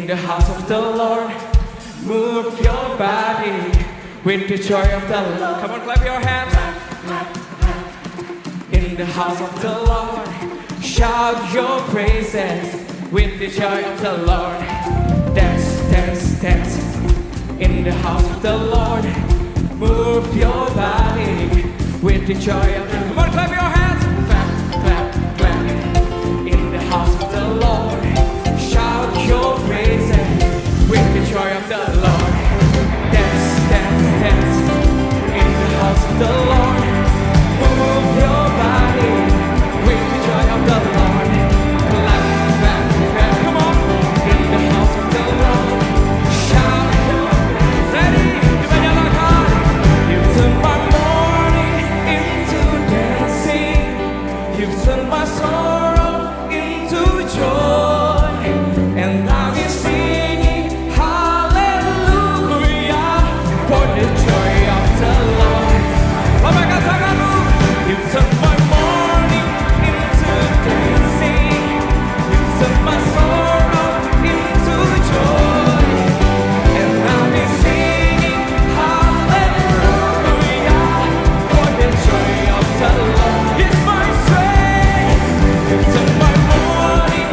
In the house of the Lord, move your body with the joy of the Lord. Come on, clap your hands. In the house of the Lord, shout your praises with the joy of the Lord. Dance, dance, dance. In the house of the Lord, move your body with the joy of the Lord. Come on, clap your hands. Clap, clap, clap. In the house of the Lord, shout your praises with the joy of the Lord. Dance, dance, dance. In the house of the Lord, move your body with the joy of the Lord. Clap, clap, clap. Come on. In the house of the Lord, shout your praises. Ready? Dibanyakan. You turn my morning into dancing. You turn my sorrow into joy. And I'm singing hallelujah for the joy of the Lord. Lambaikan tanganmu. You turn my morning into dancing. You turn my sorrow into joy. And I'm singing hallelujah for the joy of the Lord. It's my strength. You turn my morning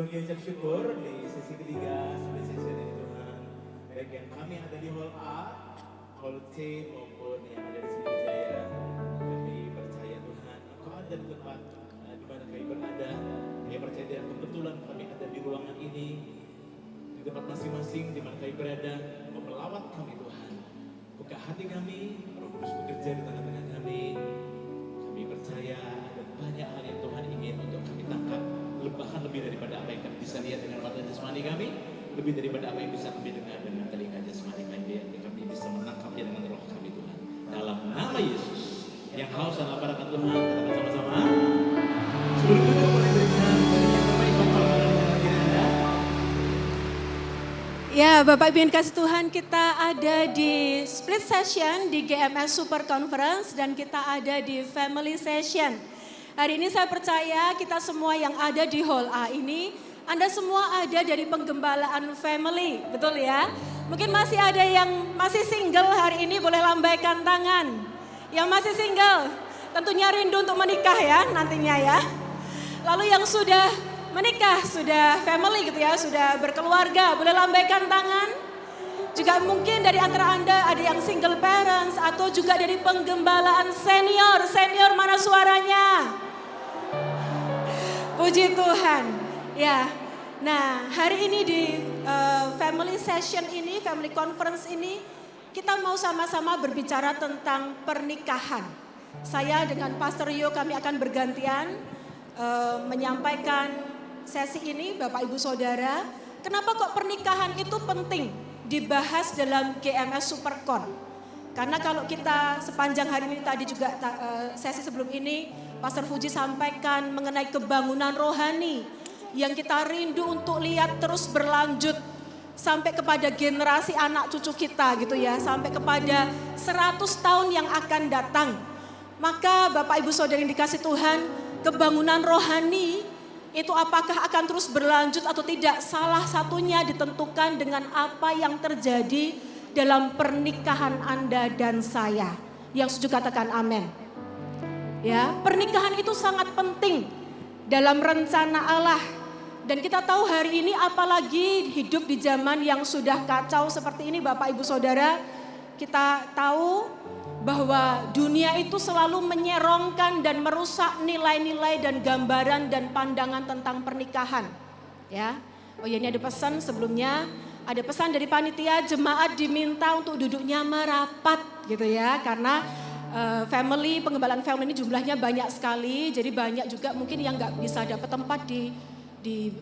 Sebelumnya ucap syukur di sesi ketiga split session ini Tuhan. Baik yang kami ada di hall A, hall C maupun yang ada di sini Jaya. Kami percaya Tuhan, Engkau ada di tempat di mana kami berada. Kami percaya dan kebetulan kami ada di ruangan ini, di tempat masing-masing di mana kami berada, mau melawat kami Tuhan. Buka hati kami, Roh Kudus bekerja di tengah-tengah kami. Kami percaya ada banyak hal yang Tuhan ingin untuk kami tangkap, bahkan lebih daripada apa yang kami bisa lihat dengan mata jasmani kami, lebih daripada apa yang bisa kami dengar dengan telinga jasmani kami, kami bisa menangkapnya dengan roh kami Tuhan. Dalam nama Yesus yang haus dan lapar akan Tuhan, katakan sama-sama. Sebelum itu boleh berikan yang terbaik buat para dengan hati Anda. Ya, Bapak Ibu yang kasih Tuhan, kita ada di split session di GMS Super Conference dan kita ada di family session. Hari ini saya percaya kita semua yang ada di Hall A ini, Anda semua ada dari penggembalaan family, betul ya? Mungkin masih ada yang masih single hari ini, boleh lambaikan tangan. Yang masih single, tentunya rindu untuk menikah ya nantinya ya. Lalu yang sudah menikah, sudah family gitu ya, sudah berkeluarga, boleh lambaikan tangan. Juga mungkin dari antara Anda ada yang single parents atau juga dari penggembalaan senior. Senior mana suaranya? Puji Tuhan. Ya. Nah, hari ini di family session ini, family conference ini, kita mau sama-sama berbicara tentang pernikahan. Saya dengan Pastor Yo kami akan bergantian menyampaikan sesi ini, Bapak Ibu Saudara. Kenapa kok pernikahan itu penting dibahas dalam GMS Supercon? Karena kalau kita sepanjang hari ini tadi juga sesi sebelum ini Pastor Fuji sampaikan mengenai kebangunan rohani yang kita rindu untuk lihat terus berlanjut sampai kepada generasi anak cucu kita gitu ya, sampai kepada 100 tahun yang akan datang. Maka Bapak Ibu Saudara yang dikasih Tuhan, kebangunan rohani itu apakah akan terus berlanjut atau tidak? Salah satunya ditentukan dengan apa yang terjadi dalam pernikahan Anda dan saya. Yang setuju katakan amin. Ya, pernikahan itu sangat penting dalam rencana Allah. Dan kita tahu hari ini apalagi hidup di zaman yang sudah kacau seperti ini Bapak Ibu Saudara. Kita tahu bahwa dunia itu selalu menyerongkan dan merusak nilai-nilai dan gambaran dan pandangan tentang pernikahan. Ya. Oh ya, ini ada pesan sebelumnya, ada pesan dari panitia, jemaat diminta untuk duduknya merapat gitu ya, karena family, penggembalaan family ini jumlahnya banyak sekali, jadi banyak juga mungkin yang nggak bisa dapat tempat di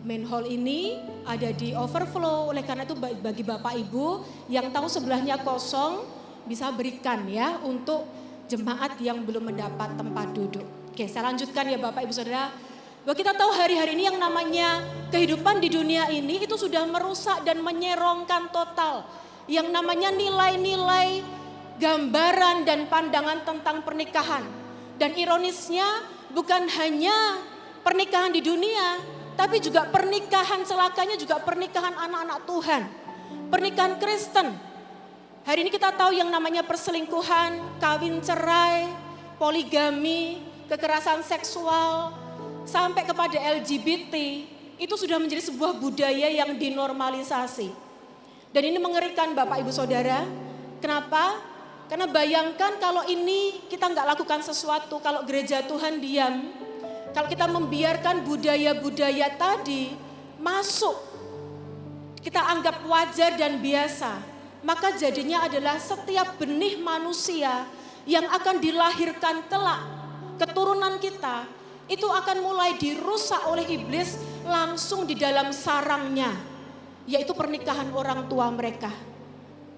main hall ini, ada di overflow. Oleh karena itu bagi Bapak Ibu yang tahu sebelahnya kosong, bisa berikan ya untuk jemaat yang belum mendapat tempat duduk. Oke, saya lanjutkan ya Bapak Ibu Saudara. Bahwa kita tahu hari-hari ini yang namanya kehidupan di dunia ini itu sudah merusak dan menyerongkan total. Yang namanya nilai-nilai, gambaran dan pandangan tentang pernikahan. Dan ironisnya bukan hanya pernikahan di dunia, tapi juga pernikahan celakanya juga pernikahan anak-anak Tuhan. Pernikahan Kristen. Hari ini kita tahu yang namanya perselingkuhan, kawin cerai, poligami, kekerasan seksual, sampai kepada LGBT, itu sudah menjadi sebuah budaya yang dinormalisasi. Dan ini mengerikan Bapak Ibu Saudara. Kenapa? Karena bayangkan kalau ini kita nggak lakukan sesuatu, kalau gereja Tuhan diam, kalau kita membiarkan budaya-budaya tadi masuk, kita anggap wajar dan biasa, maka jadinya adalah setiap benih manusia yang akan dilahirkan kelak, keturunan kita, itu akan mulai dirusak oleh iblis langsung di dalam sarangnya, yaitu pernikahan orang tua mereka.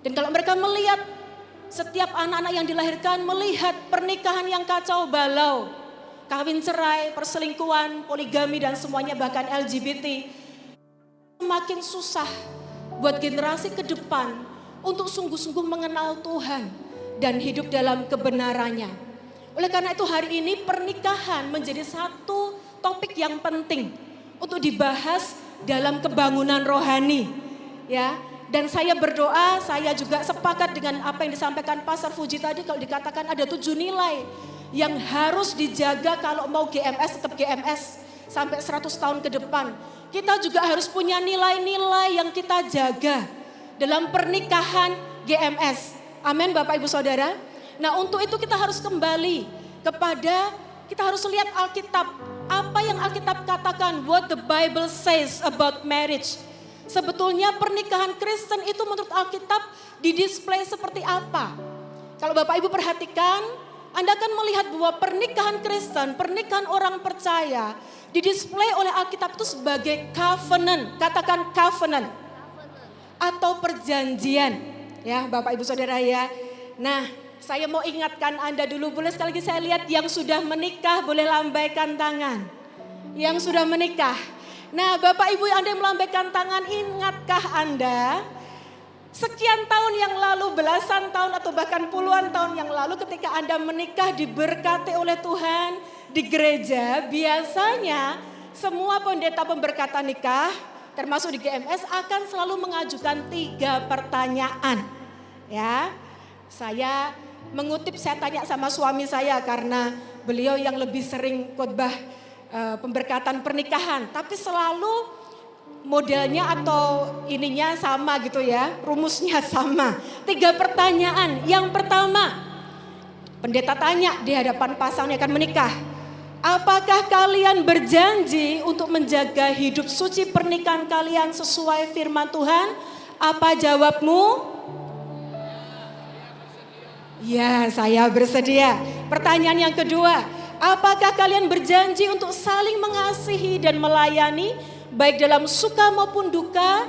Dan kalau mereka melihat, setiap anak-anak yang dilahirkan melihat pernikahan yang kacau balau, kawin cerai, perselingkuhan, poligami dan semuanya bahkan LGBT, semakin susah buat generasi ke depan untuk sungguh-sungguh mengenal Tuhan dan hidup dalam kebenarannya. Oleh karena itu hari ini pernikahan menjadi satu topik yang penting untuk dibahas dalam kebangunan rohani, ya. Dan saya berdoa, saya juga sepakat dengan apa yang disampaikan Pastor Fuji tadi, kalau dikatakan ada 7 nilai yang harus dijaga kalau mau GMS tetap GMS sampai 100 tahun ke depan. kita juga harus punya nilai-nilai yang kita jaga dalam pernikahan GMS. Amin Bapak Ibu Saudara. Nah untuk itu kita harus kembali kepada, kita harus lihat Alkitab. Apa yang Alkitab katakan, what the Bible says about marriage. Sebetulnya pernikahan Kristen itu menurut Alkitab didisplay seperti apa. Kalau Bapak Ibu perhatikan, Anda akan melihat bahwa pernikahan Kristen, pernikahan orang percaya, didisplay oleh Alkitab itu sebagai covenant. Katakan covenant. Atau perjanjian. Ya Bapak Ibu Saudara ya. Nah saya mau ingatkan Anda dulu, boleh sekali lagi saya lihat yang sudah menikah boleh lambaikan tangan. Yang sudah menikah. Nah Bapak Ibu Anda yang melambaikan tangan, ingatkah Anda sekian tahun yang lalu, belasan tahun atau bahkan puluhan tahun yang lalu ketika Anda menikah diberkati oleh Tuhan di gereja, biasanya semua pendeta pemberkatan nikah termasuk di GMS akan selalu mengajukan 3 pertanyaan. Ya, saya mengutip, saya tanya sama suami saya karena beliau yang lebih sering khotbah pemberkatan pernikahan. Tapi selalu modelnya atau ininya sama gitu ya, rumusnya sama. 3 pertanyaan. Yang pertama, pendeta tanya di hadapan pasangan yang akan menikah. Apakah kalian berjanji untuk menjaga hidup suci pernikahan kalian sesuai firman Tuhan? Apa jawabmu? Ya, saya bersedia. Pertanyaan yang kedua, apakah kalian berjanji untuk saling mengasihi dan melayani baik dalam suka maupun duka,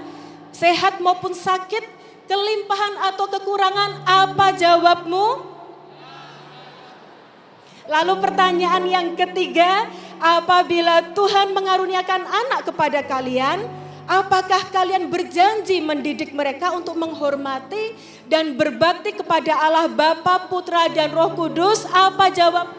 sehat maupun sakit, kelimpahan atau kekurangan? Apa jawabmu? Lalu pertanyaan yang ketiga, apabila Tuhan mengaruniakan anak kepada kalian, apakah kalian berjanji mendidik mereka untuk menghormati dan berbakti kepada Allah Bapa, Putra dan Roh Kudus? Apa jawab?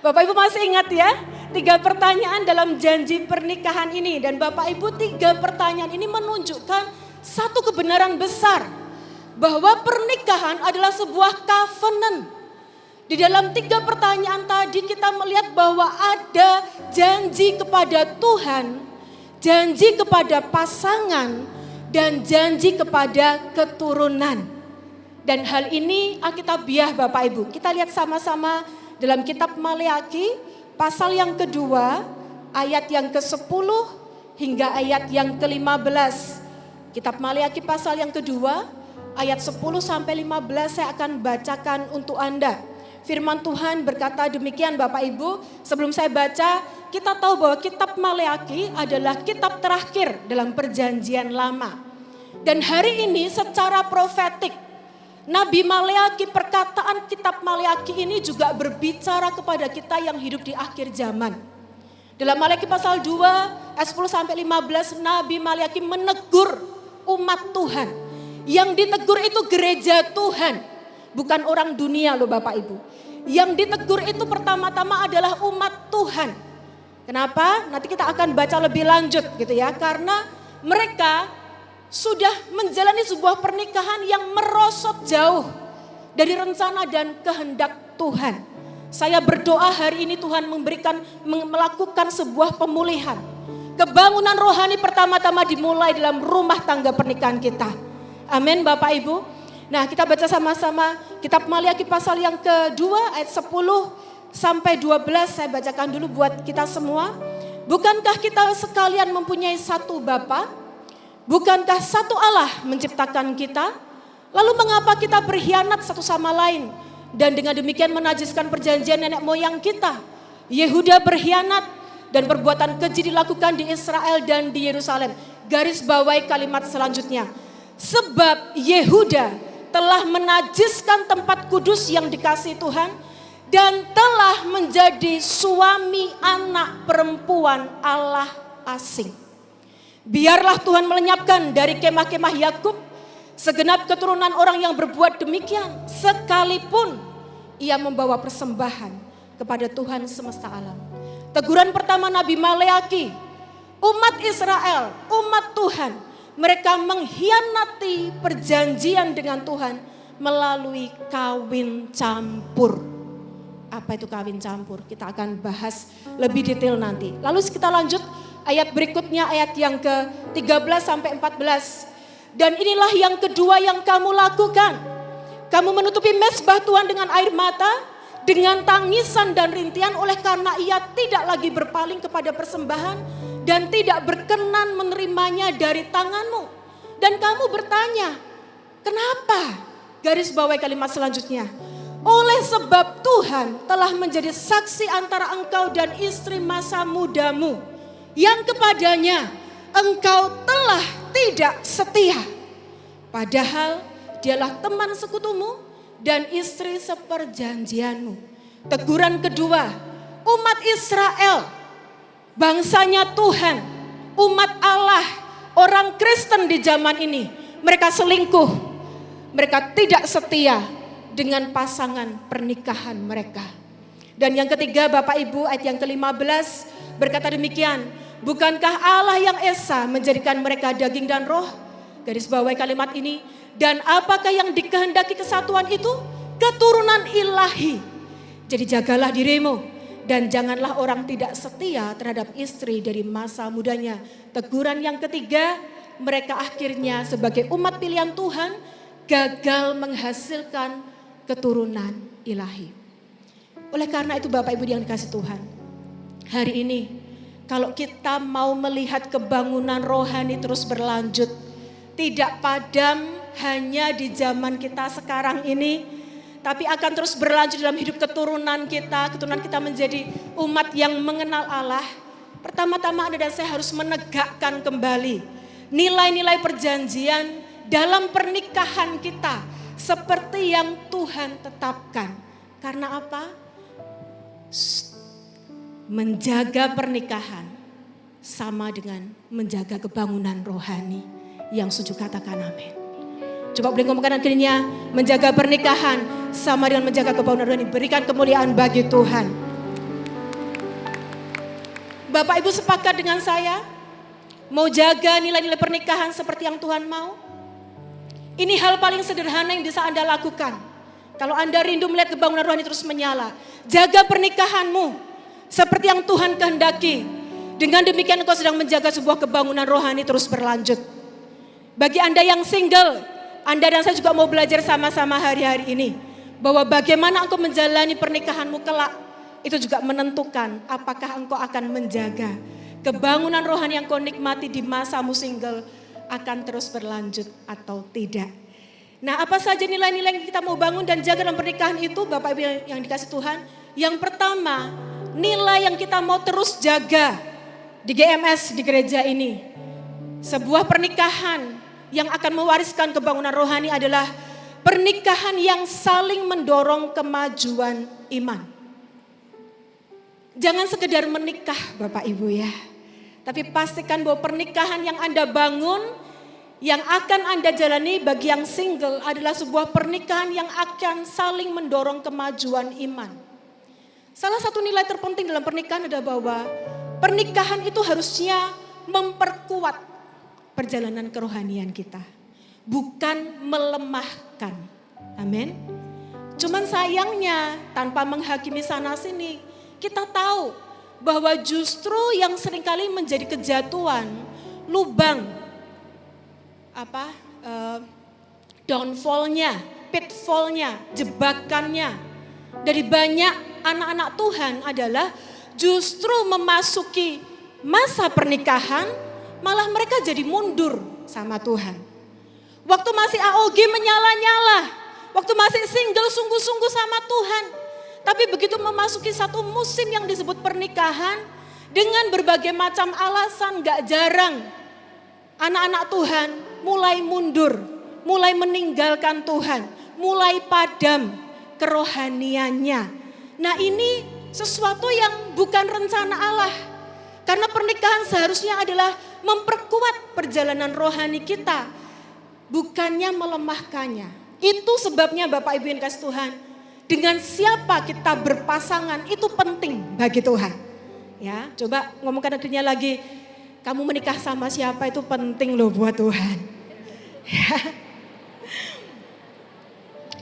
Bapak Ibu masih ingat ya? 3 pertanyaan dalam janji pernikahan ini. Dan Bapak Ibu 3 pertanyaan ini menunjukkan satu kebenaran besar. Bahwa pernikahan adalah sebuah covenant. Di dalam 3 pertanyaan tadi kita melihat bahwa ada janji kepada Tuhan, janji kepada pasangan, dan janji kepada keturunan. Dan hal ini Alkitabiah Bapak Ibu. Kita lihat sama-sama dalam kitab Maleaki pasal yang kedua, ayat yang ke-10 hingga ayat yang ke-15. Kitab Maleaki pasal yang kedua, ayat 10 sampai 15 saya akan bacakan untuk Anda. Firman Tuhan berkata demikian Bapak Ibu, sebelum saya baca, kita tahu bahwa kitab Maleaki adalah kitab terakhir dalam perjanjian lama. Dan hari ini secara profetik, Nabi Maleaki, perkataan kitab Maleaki ini juga berbicara kepada kita yang hidup di akhir zaman. Dalam Maleaki pasal 2, ayat 10 sampai 15, Nabi Maleaki menegur umat Tuhan. Yang ditegur itu gereja Tuhan, bukan orang dunia loh Bapak Ibu. Yang ditegur itu pertama-tama adalah umat Tuhan. Kenapa? Nanti kita akan baca lebih lanjut gitu ya. Karena mereka sudah menjalani sebuah pernikahan yang merosot jauh dari rencana dan kehendak Tuhan. Saya berdoa hari ini Tuhan melakukan sebuah pemulihan. Kebangunan rohani pertama-tama dimulai dalam rumah tangga pernikahan kita. Amin Bapak Ibu. Nah kita baca sama-sama kitab Maleaki pasal yang kedua ayat 10 sampai 12 saya bacakan dulu buat kita semua. Bukankah kita sekalian mempunyai satu Bapa? Bukankah satu Allah menciptakan kita? Lalu mengapa kita berkhianat satu sama lain? Dan dengan demikian menajiskan perjanjian nenek moyang kita. Yehuda berkhianat dan perbuatan keji dilakukan di Israel dan di Yerusalem. Garis bawahi kalimat selanjutnya. Sebab Yehuda telah menajiskan tempat kudus yang dikasihi Tuhan dan telah menjadi suami anak perempuan Allah asing. Biarlah Tuhan melenyapkan dari kemah-kemah Yakub segenap keturunan orang yang berbuat demikian, sekalipun ia membawa persembahan kepada Tuhan semesta alam. Teguran pertama Nabi Maleaki, umat Israel, umat Tuhan, mereka mengkhianati perjanjian dengan Tuhan melalui kawin campur. Apa itu kawin campur? Kita akan bahas lebih detail nanti. Lalu kita lanjut ayat berikutnya, ayat yang ke-13 sampai 14. Dan inilah yang kedua yang kamu lakukan. Kamu menutupi mezbah Tuhan dengan air mata, dengan tangisan dan rintihan, oleh karena ia tidak lagi berpaling kepada persembahan dan tidak berkenan menerimanya dari tanganmu. Dan kamu bertanya, kenapa? Garis bawahi kalimat selanjutnya. Oleh sebab Tuhan telah menjadi saksi antara engkau dan istri masa mudamu, yang kepadanya engkau telah tidak setia. Padahal dialah teman sekutumu dan istri seperjanjianmu. Teguran kedua, umat Israel, bangsanya Tuhan, umat Allah, orang Kristen di zaman ini, mereka selingkuh, mereka tidak setia dengan pasangan pernikahan mereka. Dan yang ketiga, Bapak Ibu, ayat yang ke-15 berkata demikian, bukankah Allah yang esa menjadikan mereka daging dan roh? Garis bawahi kalimat ini, dan apakah yang dikehendaki kesatuan itu? Keturunan ilahi. Jadi jagalah dirimu dan janganlah orang tidak setia terhadap istri dari masa mudanya. Teguran yang ketiga, mereka akhirnya sebagai umat pilihan Tuhan gagal menghasilkan keturunan ilahi. Oleh karena itu Bapak Ibu yang dikasih Tuhan, hari ini kalau kita mau melihat kebangunan rohani terus berlanjut, tidak padam hanya di zaman kita sekarang ini, tapi akan terus berlanjut dalam hidup keturunan kita menjadi umat yang mengenal Allah. Pertama-tama Anda dan saya harus menegakkan kembali nilai-nilai perjanjian dalam pernikahan kita seperti yang Tuhan tetapkan. Karena apa? Menjaga pernikahan sama dengan menjaga kebangunan rohani. Yang setuju katakan amin. Coba boleh ngomong kanan kirinya, menjaga pernikahan sama dengan menjaga kebangunan rohani. Berikan kemuliaan bagi Tuhan. Bapak Ibu sepakat dengan saya? Mau jaga nilai-nilai pernikahan seperti yang Tuhan mau? Ini hal paling sederhana yang bisa Anda lakukan. Kalau Anda rindu melihat kebangunan rohani terus menyala, jaga pernikahanmu seperti yang Tuhan kehendaki. Dengan demikian engkau sedang menjaga sebuah kebangunan rohani terus berlanjut. Bagi Anda yang single, Anda dan saya juga mau belajar sama-sama hari-hari ini. Bahwa bagaimana engkau menjalani pernikahanmu kelak, itu juga menentukan apakah engkau akan menjaga kebangunan rohani yang kau nikmati di masamu single akan terus berlanjut atau tidak. Nah, apa saja nilai-nilai yang kita mau bangun dan jaga dalam pernikahan itu, Bapak Ibu yang dikasih Tuhan? Yang pertama, nilai yang kita mau terus jaga di GMS, di gereja ini. Sebuah pernikahan yang akan mewariskan kebangunan rohani adalah pernikahan yang saling mendorong kemajuan iman. Jangan sekedar menikah Bapak Ibu ya. Tapi pastikan bahwa pernikahan yang Anda bangun, yang akan Anda jalani bagi yang single adalah sebuah pernikahan yang akan saling mendorong kemajuan iman. Salah satu nilai terpenting dalam pernikahan adalah bahwa pernikahan itu harusnya memperkuat perjalanan kerohanian kita. Bukan melemahkan. Amin. Cuman sayangnya tanpa menghakimi sana sini, kita tahu bahwa justru yang seringkali menjadi kejatuhan, lubang, downfallnya, pitfallnya, jebakannya dari banyak anak-anak Tuhan adalah justru memasuki masa pernikahan, malah mereka jadi mundur sama Tuhan. Waktu masih AOG menyala-nyala, waktu masih single sungguh-sungguh sama Tuhan. Tapi begitu memasuki satu musim yang disebut pernikahan, dengan berbagai macam alasan gak jarang anak-anak Tuhan mulai mundur, mulai meninggalkan Tuhan, mulai padam kerohaniannya. Nah ini sesuatu yang bukan rencana Allah. Karena pernikahan seharusnya adalah memperkuat perjalanan rohani kita, bukannya melemahkannya. Itu sebabnya Bapak Ibu yang kasih Tuhan, dengan siapa kita berpasangan itu penting bagi Tuhan. Ya, coba ngomongkan adanya lagi, kamu menikah sama siapa itu penting loh buat Tuhan. Ya.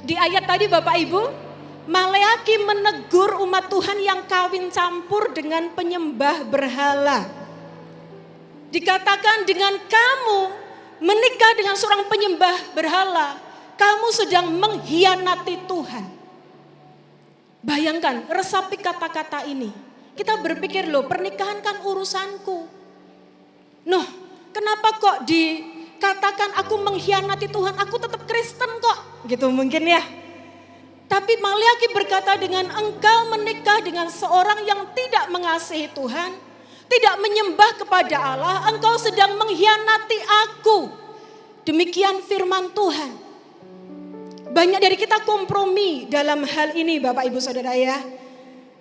Di ayat tadi Bapak Ibu, Maleaki menegur umat Tuhan yang kawin campur dengan penyembah berhala. Dikatakan dengan kamu menikah dengan seorang penyembah berhala, kamu sedang mengkhianati Tuhan. Bayangkan, resapi kata-kata ini. Kita berpikir loh, pernikahan kan urusanku. Noh, kenapa kok dikatakan aku mengkhianati Tuhan, aku tetap Kristen kok. Gitu mungkin ya. Tapi Maleaki berkata dengan engkau menikah dengan seorang yang tidak mengasihi Tuhan, tidak menyembah kepada Allah, engkau sedang mengkhianati aku. Demikian firman Tuhan. Banyak dari kita kompromi dalam hal ini Bapak Ibu Saudara ya.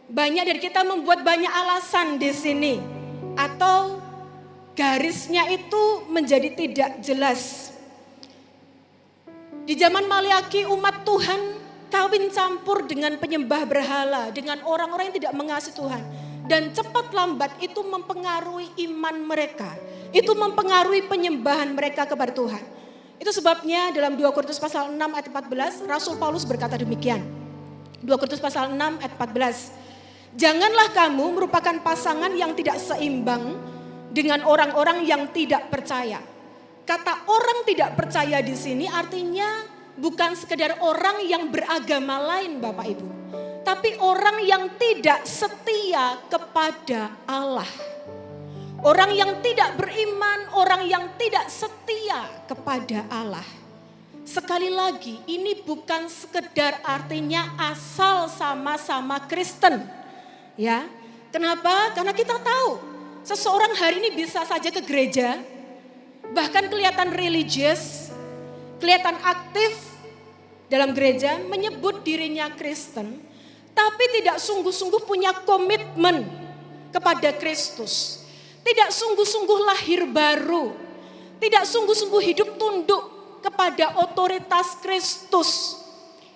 Banyak dari kita membuat banyak alasan di sini. Atau garisnya itu menjadi tidak jelas. Di zaman Maleaki umat Tuhan kawin campur dengan penyembah berhala, dengan orang-orang yang tidak mengasihi Tuhan. Dan cepat lambat itu mempengaruhi iman mereka. Itu mempengaruhi penyembahan mereka kepada Tuhan. Itu sebabnya dalam 2 Korintus pasal 6 ayat 14, Rasul Paulus berkata demikian. 2 Korintus pasal 6 ayat 14. Janganlah kamu merupakan pasangan yang tidak seimbang dengan orang-orang yang tidak percaya. Kata orang tidak percaya di sini artinya bukan sekedar orang yang beragama lain Bapak Ibu. Tapi orang yang tidak setia kepada Allah. Orang yang tidak beriman, orang yang tidak setia kepada Allah. Sekali lagi, ini bukan sekedar artinya asal sama-sama Kristen. Ya, kenapa? Karena kita tahu seseorang hari ini bisa saja ke gereja, bahkan kelihatan religius, kelihatan aktif dalam gereja, menyebut dirinya Kristen, tapi tidak sungguh-sungguh punya komitmen kepada Kristus. Tidak sungguh-sungguh lahir baru, tidak sungguh-sungguh hidup tunduk kepada otoritas Kristus.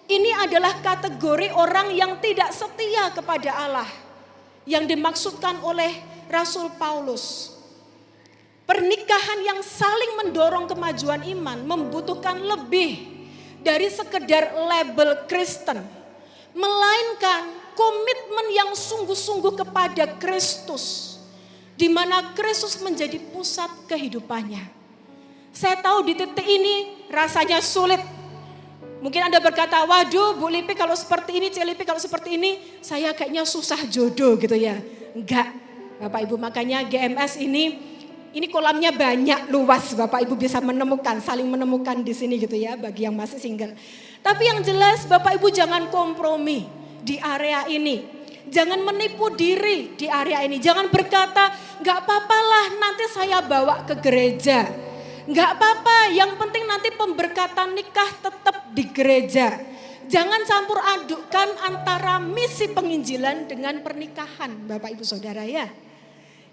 Ini adalah kategori orang yang tidak setia kepada Allah, yang dimaksudkan oleh Rasul Paulus. Pernikahan yang saling mendorong kemajuan iman membutuhkan lebih dari sekedar label Kristen, melainkan komitmen yang sungguh-sungguh kepada Kristus, di mana Kristus menjadi pusat kehidupannya. Saya tahu di titik ini rasanya sulit. Mungkin Anda berkata, waduh Bu Lipi kalau seperti ini, Cik Lipi kalau seperti ini, saya kayaknya susah jodoh gitu ya. Enggak, Bapak Ibu, makanya GMS ini kolamnya banyak, luas, Bapak Ibu bisa menemukan, saling menemukan di sini gitu ya, bagi yang masih single. Tapi yang jelas Bapak Ibu jangan kompromi di area ini. Jangan menipu diri di area ini. Jangan berkata, gak apa-apa lah nanti saya bawa ke gereja. Gak apa-apa, yang penting nanti pemberkatan nikah tetap di gereja. Jangan campur adukkan antara misi penginjilan dengan pernikahan Bapak Ibu Saudara ya.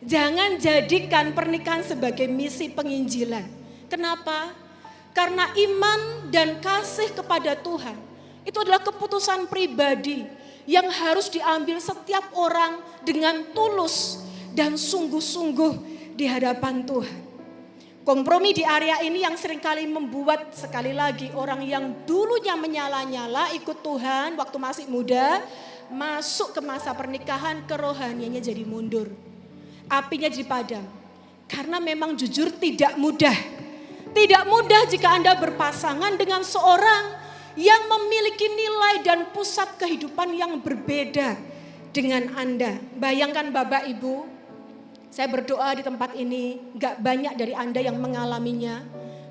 Jangan jadikan pernikahan sebagai misi penginjilan. Kenapa? Karena iman dan kasih kepada Tuhan itu adalah keputusan pribadi yang harus diambil setiap orang dengan tulus dan sungguh-sungguh di hadapan Tuhan. Kompromi di area ini yang seringkali membuat sekali lagi orang yang dulunya menyala-nyala ikut Tuhan waktu masih muda, masuk ke masa pernikahan kerohaniannya jadi mundur. Apinya jadi padam. Karena memang jujur tidak mudah. Tidak mudah jika Anda berpasangan dengan seorang yang memiliki nilai dan pusat kehidupan yang berbeda dengan Anda. Bayangkan Bapak Ibu, saya berdoa di tempat ini, gak banyak dari Anda yang mengalaminya.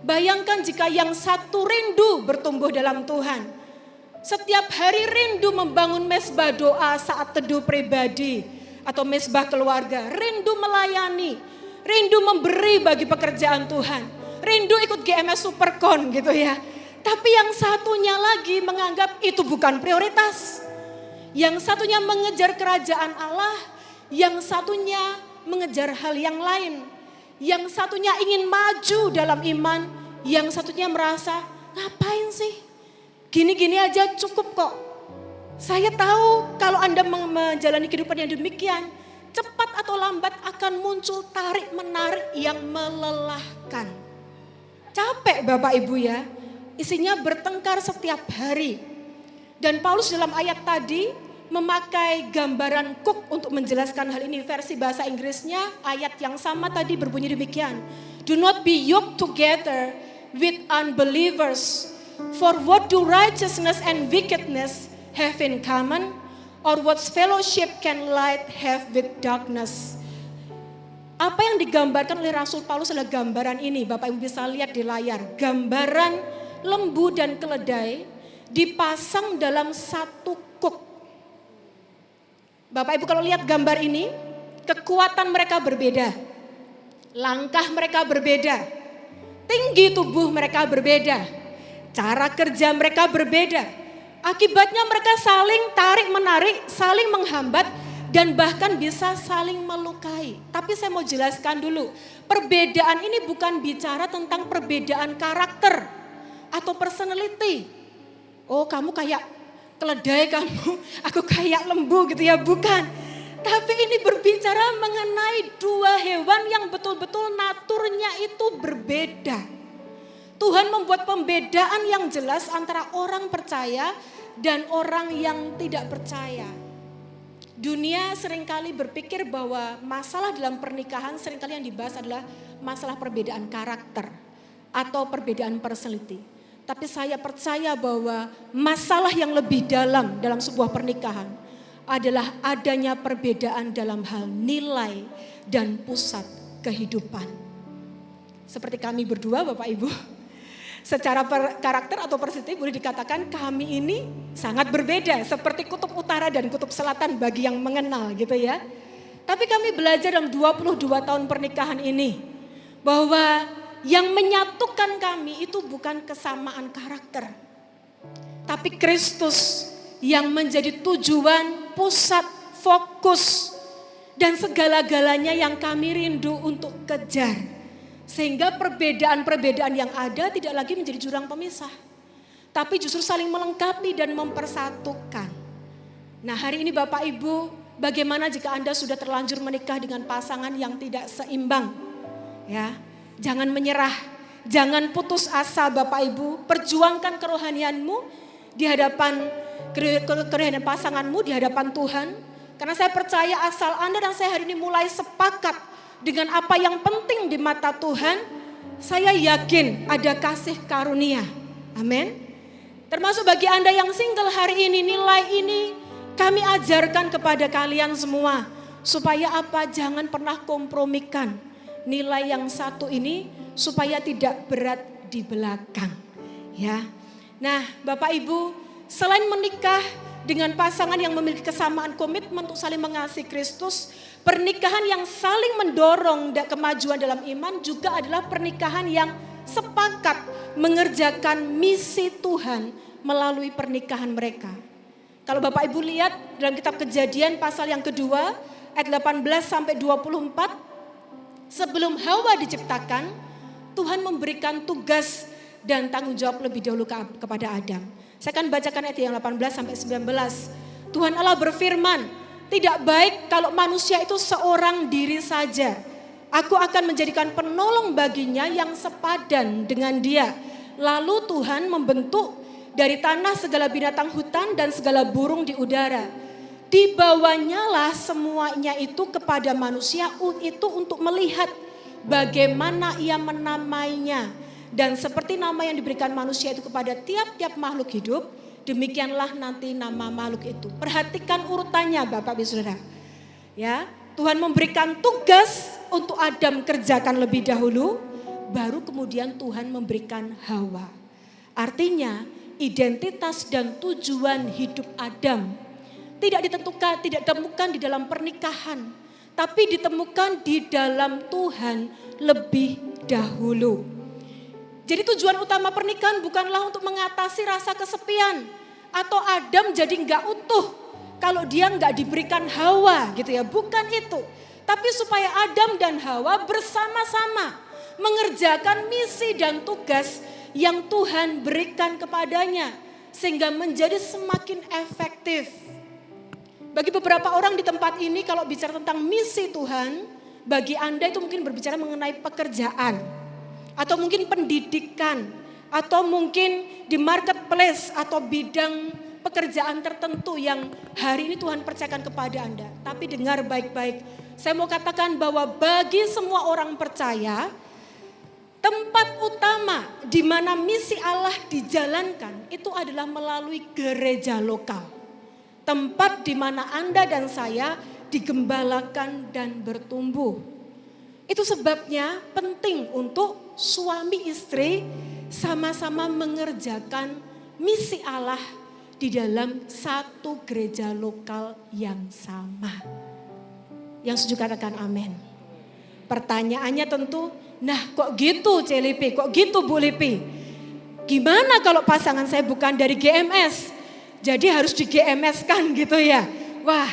Bayangkan jika yang satu rindu bertumbuh dalam Tuhan. Setiap hari rindu membangun mesbah doa saat teduh pribadi atau mesbah keluarga. Rindu melayani, rindu memberi bagi pekerjaan Tuhan. Rindu ikut GMS Supercon gitu ya. Tapi yang satunya lagi menganggap itu bukan prioritas. Yang satunya mengejar kerajaan Allah, yang satunya mengejar hal yang lain. Yang satunya ingin maju dalam iman, yang satunya merasa ngapain sih? Gini-gini aja cukup kok. Saya tahu kalau Anda menjalani kehidupan yang demikian, cepat atau lambat akan muncul tarik-menarik yang melelahkan. Capek Bapak Ibu ya. Isinya bertengkar setiap hari. Dan Paulus dalam ayat tadi memakai gambaran cook untuk menjelaskan hal ini. Versi bahasa Inggrisnya ayat yang sama tadi berbunyi demikian. Do not be yoked together with unbelievers. For what do righteousness and wickedness have in common? Or what fellowship can light have with darkness? Apa yang digambarkan oleh Rasul Paulus adalah gambaran ini. Bapak Ibu bisa lihat di layar. Gambaran lembu dan keledai dipasang dalam satu kuk. Bapak Ibu kalau lihat gambar ini, kekuatan mereka berbeda. Langkah mereka berbeda. Tinggi tubuh mereka berbeda. Cara kerja mereka berbeda. Akibatnya mereka saling tarik-menarik, saling menghambat, dan bahkan bisa saling melukai. Tapi saya mau jelaskan dulu, perbedaan ini bukan bicara tentang perbedaan karakter atau personality. Oh kamu kayak keledai, aku kayak lembu gitu ya, bukan. Tapi ini berbicara mengenai dua hewan yang betul-betul naturnya itu berbeda. Tuhan membuat pembedaan yang jelas antara orang percaya dan orang yang tidak percaya. Dunia seringkali berpikir bahwa masalah dalam pernikahan seringkali yang dibahas adalah masalah perbedaan karakter atau perbedaan personality. Tapi saya percaya bahwa masalah yang lebih dalam sebuah pernikahan adalah adanya perbedaan dalam hal nilai dan pusat kehidupan. Seperti kami berdua Bapak Ibu, secara karakter atau personality boleh dikatakan kami ini sangat berbeda. Seperti kutub utara dan kutub selatan bagi yang mengenal gitu ya. Tapi kami belajar dalam 22 tahun pernikahan ini bahwa yang menyatukan kami itu bukan kesamaan karakter. Tapi Kristus yang menjadi tujuan, pusat, fokus, dan segala-galanya yang kami rindu untuk kejar. Sehingga perbedaan-perbedaan yang ada tidak lagi menjadi jurang pemisah. Tapi justru saling melengkapi dan mempersatukan. Nah hari ini Bapak Ibu, bagaimana jika Anda sudah terlanjur menikah dengan pasangan yang tidak seimbang? Ya, jangan menyerah, jangan putus asa Bapak Ibu. Perjuangkan kerohanianmu di hadapan kerohanian pasanganmu, di hadapan Tuhan. Karena saya percaya asal Anda dan saya hari ini mulai sepakat dengan apa yang penting di mata Tuhan, saya yakin ada kasih karunia. Amin. Termasuk bagi Anda yang single hari ini, nilai ini kami ajarkan kepada kalian semua. Supaya apa? Jangan pernah kompromikan nilai yang satu ini supaya tidak berat di belakang. Ya. Nah Bapak Ibu, selain menikah dengan pasangan yang memiliki kesamaan komitmen untuk saling mengasihi Kristus, pernikahan yang saling mendorong kemajuan dalam iman juga adalah pernikahan yang sepakat mengerjakan misi Tuhan melalui pernikahan mereka. Kalau Bapak Ibu lihat dalam kitab Kejadian pasal yang kedua ayat 18 sampai 24, sebelum Hawa diciptakan, Tuhan memberikan tugas dan tanggung jawab lebih dahulu kepada Adam. Saya akan bacakan ayat yang 18 sampai 19. Tuhan Allah berfirman, tidak baik kalau manusia itu seorang diri saja. Aku akan menjadikan penolong baginya yang sepadan dengan dia. Lalu Tuhan membentuk dari tanah segala binatang hutan dan segala burung di udara. Dibawanyalah semuanya itu kepada manusia itu untuk melihat bagaimana ia menamainya. Dan seperti nama yang diberikan manusia itu kepada tiap-tiap makhluk hidup, demikianlah nanti nama makhluk itu. Perhatikan urutannya Bapak Ibu Saudara. Ya, Tuhan memberikan tugas untuk Adam kerjakan lebih dahulu, baru kemudian Tuhan memberikan Hawa. Artinya identitas dan tujuan hidup Adam tidak ditemukan di dalam pernikahan, tapi ditemukan di dalam Tuhan lebih dahulu. Jadi tujuan utama pernikahan bukanlah untuk mengatasi rasa kesepian atau Adam jadi nggak utuh kalau dia nggak diberikan Hawa gitu ya, bukan itu. Tapi supaya Adam dan Hawa bersama-sama mengerjakan misi dan tugas yang Tuhan berikan kepadanya sehingga menjadi semakin efektif. Bagi beberapa orang di tempat ini kalau bicara tentang misi Tuhan, bagi Anda itu mungkin berbicara mengenai pekerjaan. Atau mungkin pendidikan, atau mungkin di marketplace atau bidang pekerjaan tertentu yang hari ini Tuhan percayakan kepada Anda. Tapi dengar baik-baik, saya mau katakan bahwa bagi semua orang percaya, tempat utama di mana misi Allah dijalankan itu adalah melalui gereja lokal. Tempat di mana Anda dan saya digembalakan dan bertumbuh. Itu sebabnya penting untuk suami istri sama-sama mengerjakan misi Allah di dalam satu gereja lokal yang sama. Yang setuju katakan amin. Pertanyaannya tentu, nah kok gitu Celipi, kok gitu Bu Lipi? Gimana kalau pasangan saya bukan dari GMS? Jadi harus di GMS-kan gitu ya. Wah,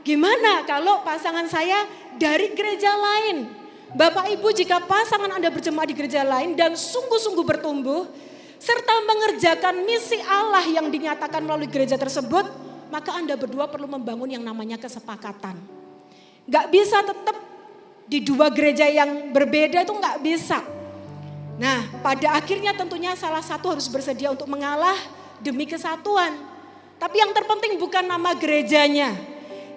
gimana kalau pasangan saya dari gereja lain? Bapak Ibu, jika pasangan Anda berjemaat di gereja lain dan sungguh-sungguh bertumbuh, serta mengerjakan misi Allah yang dinyatakan melalui gereja tersebut, maka Anda berdua perlu membangun yang namanya kesepakatan. Gak bisa tetap di dua gereja yang berbeda, itu gak bisa. Nah, pada akhirnya tentunya salah satu harus bersedia untuk mengalah demi kesatuan. Tapi yang terpenting bukan nama gerejanya.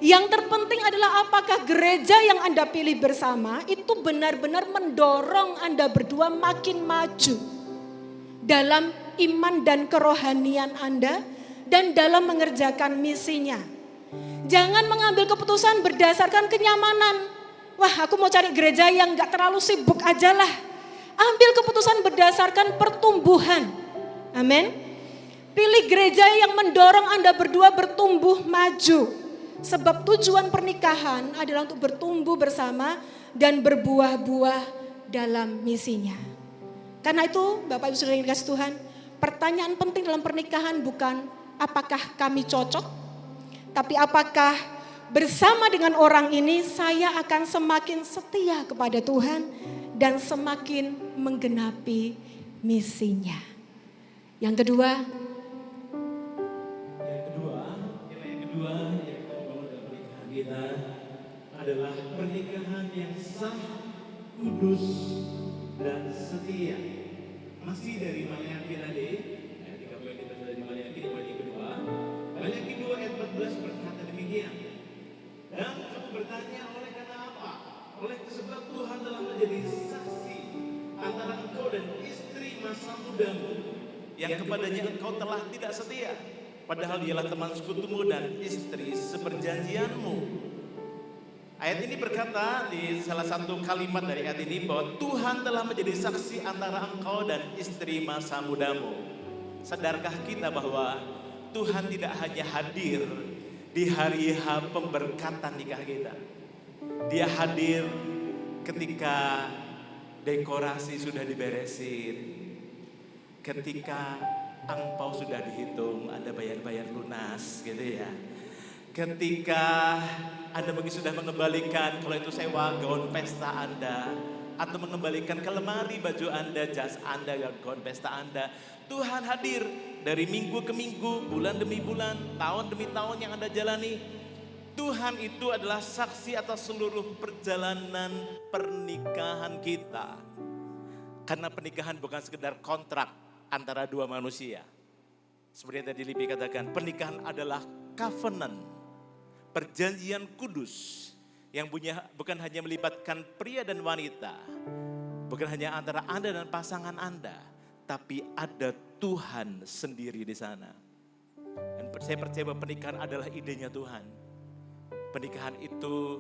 Yang terpenting adalah apakah gereja yang Anda pilih bersama itu benar-benar mendorong Anda berdua makin maju dalam iman dan kerohanian Anda dan dalam mengerjakan misinya. Jangan mengambil keputusan berdasarkan kenyamanan. Wah, aku mau cari gereja yang gak terlalu sibuk aja lah. Ambil keputusan berdasarkan pertumbuhan. Amin. Pilih gereja yang mendorong Anda berdua bertumbuh maju. Sebab tujuan pernikahan adalah untuk bertumbuh bersama dan berbuah-buah dalam misinya. Karena itu Bapak Ibu Saudara yang dikasihi Tuhan, pertanyaan penting dalam pernikahan bukan apakah kami cocok, tapi apakah bersama dengan orang ini saya akan semakin setia kepada Tuhan dan semakin menggenapi misinya. Yang kedua yang kita bangun dalam pernikahan kita adalah pernikahan yang sah, kudus, dan setia. Masih dari Maleakhi tadi, ketika poin kita sudah di Maleakhi, poin yang kedua, Maleakhi 2 ayat 14 berkata demikian. Dan kamu bertanya oleh karena apa? Oleh sebab Tuhan telah menjadi saksi antara engkau dan istri masa mudamu, yang kepadanya engkau telah tidak setia, padahal dialah teman sekutumu dan istri seperjanjianmu. Ayat ini berkata di salah satu kalimat dari ayat ini bahwa Tuhan telah menjadi saksi antara engkau dan istri masa mudamu. Sadarkah kita bahwa Tuhan tidak hanya hadir di hari pemberkatan nikah kita. Dia hadir ketika dekorasi sudah diberesin, ketika angpau sudah dihitung, Anda bayar-bayar lunas gitu ya. Ketika Anda mungkin sudah mengembalikan, kalau itu sewa gaun pesta Anda, atau mengembalikan ke lemari baju Anda, jas Anda, gaun pesta Anda. Tuhan hadir dari minggu ke minggu, bulan demi bulan, tahun demi tahun yang Anda jalani. Tuhan itu adalah saksi atas seluruh perjalanan pernikahan kita. Karena pernikahan bukan sekedar kontrak antara dua manusia. Seperti yang tadi Lipi katakan, pernikahan adalah covenant. Perjanjian kudus yang bukan hanya melibatkan pria dan wanita, bukan hanya antara Anda dan pasangan Anda, tapi ada Tuhan sendiri di sana. Dan saya percaya bahwa pernikahan adalah idenya Tuhan. Pernikahan itu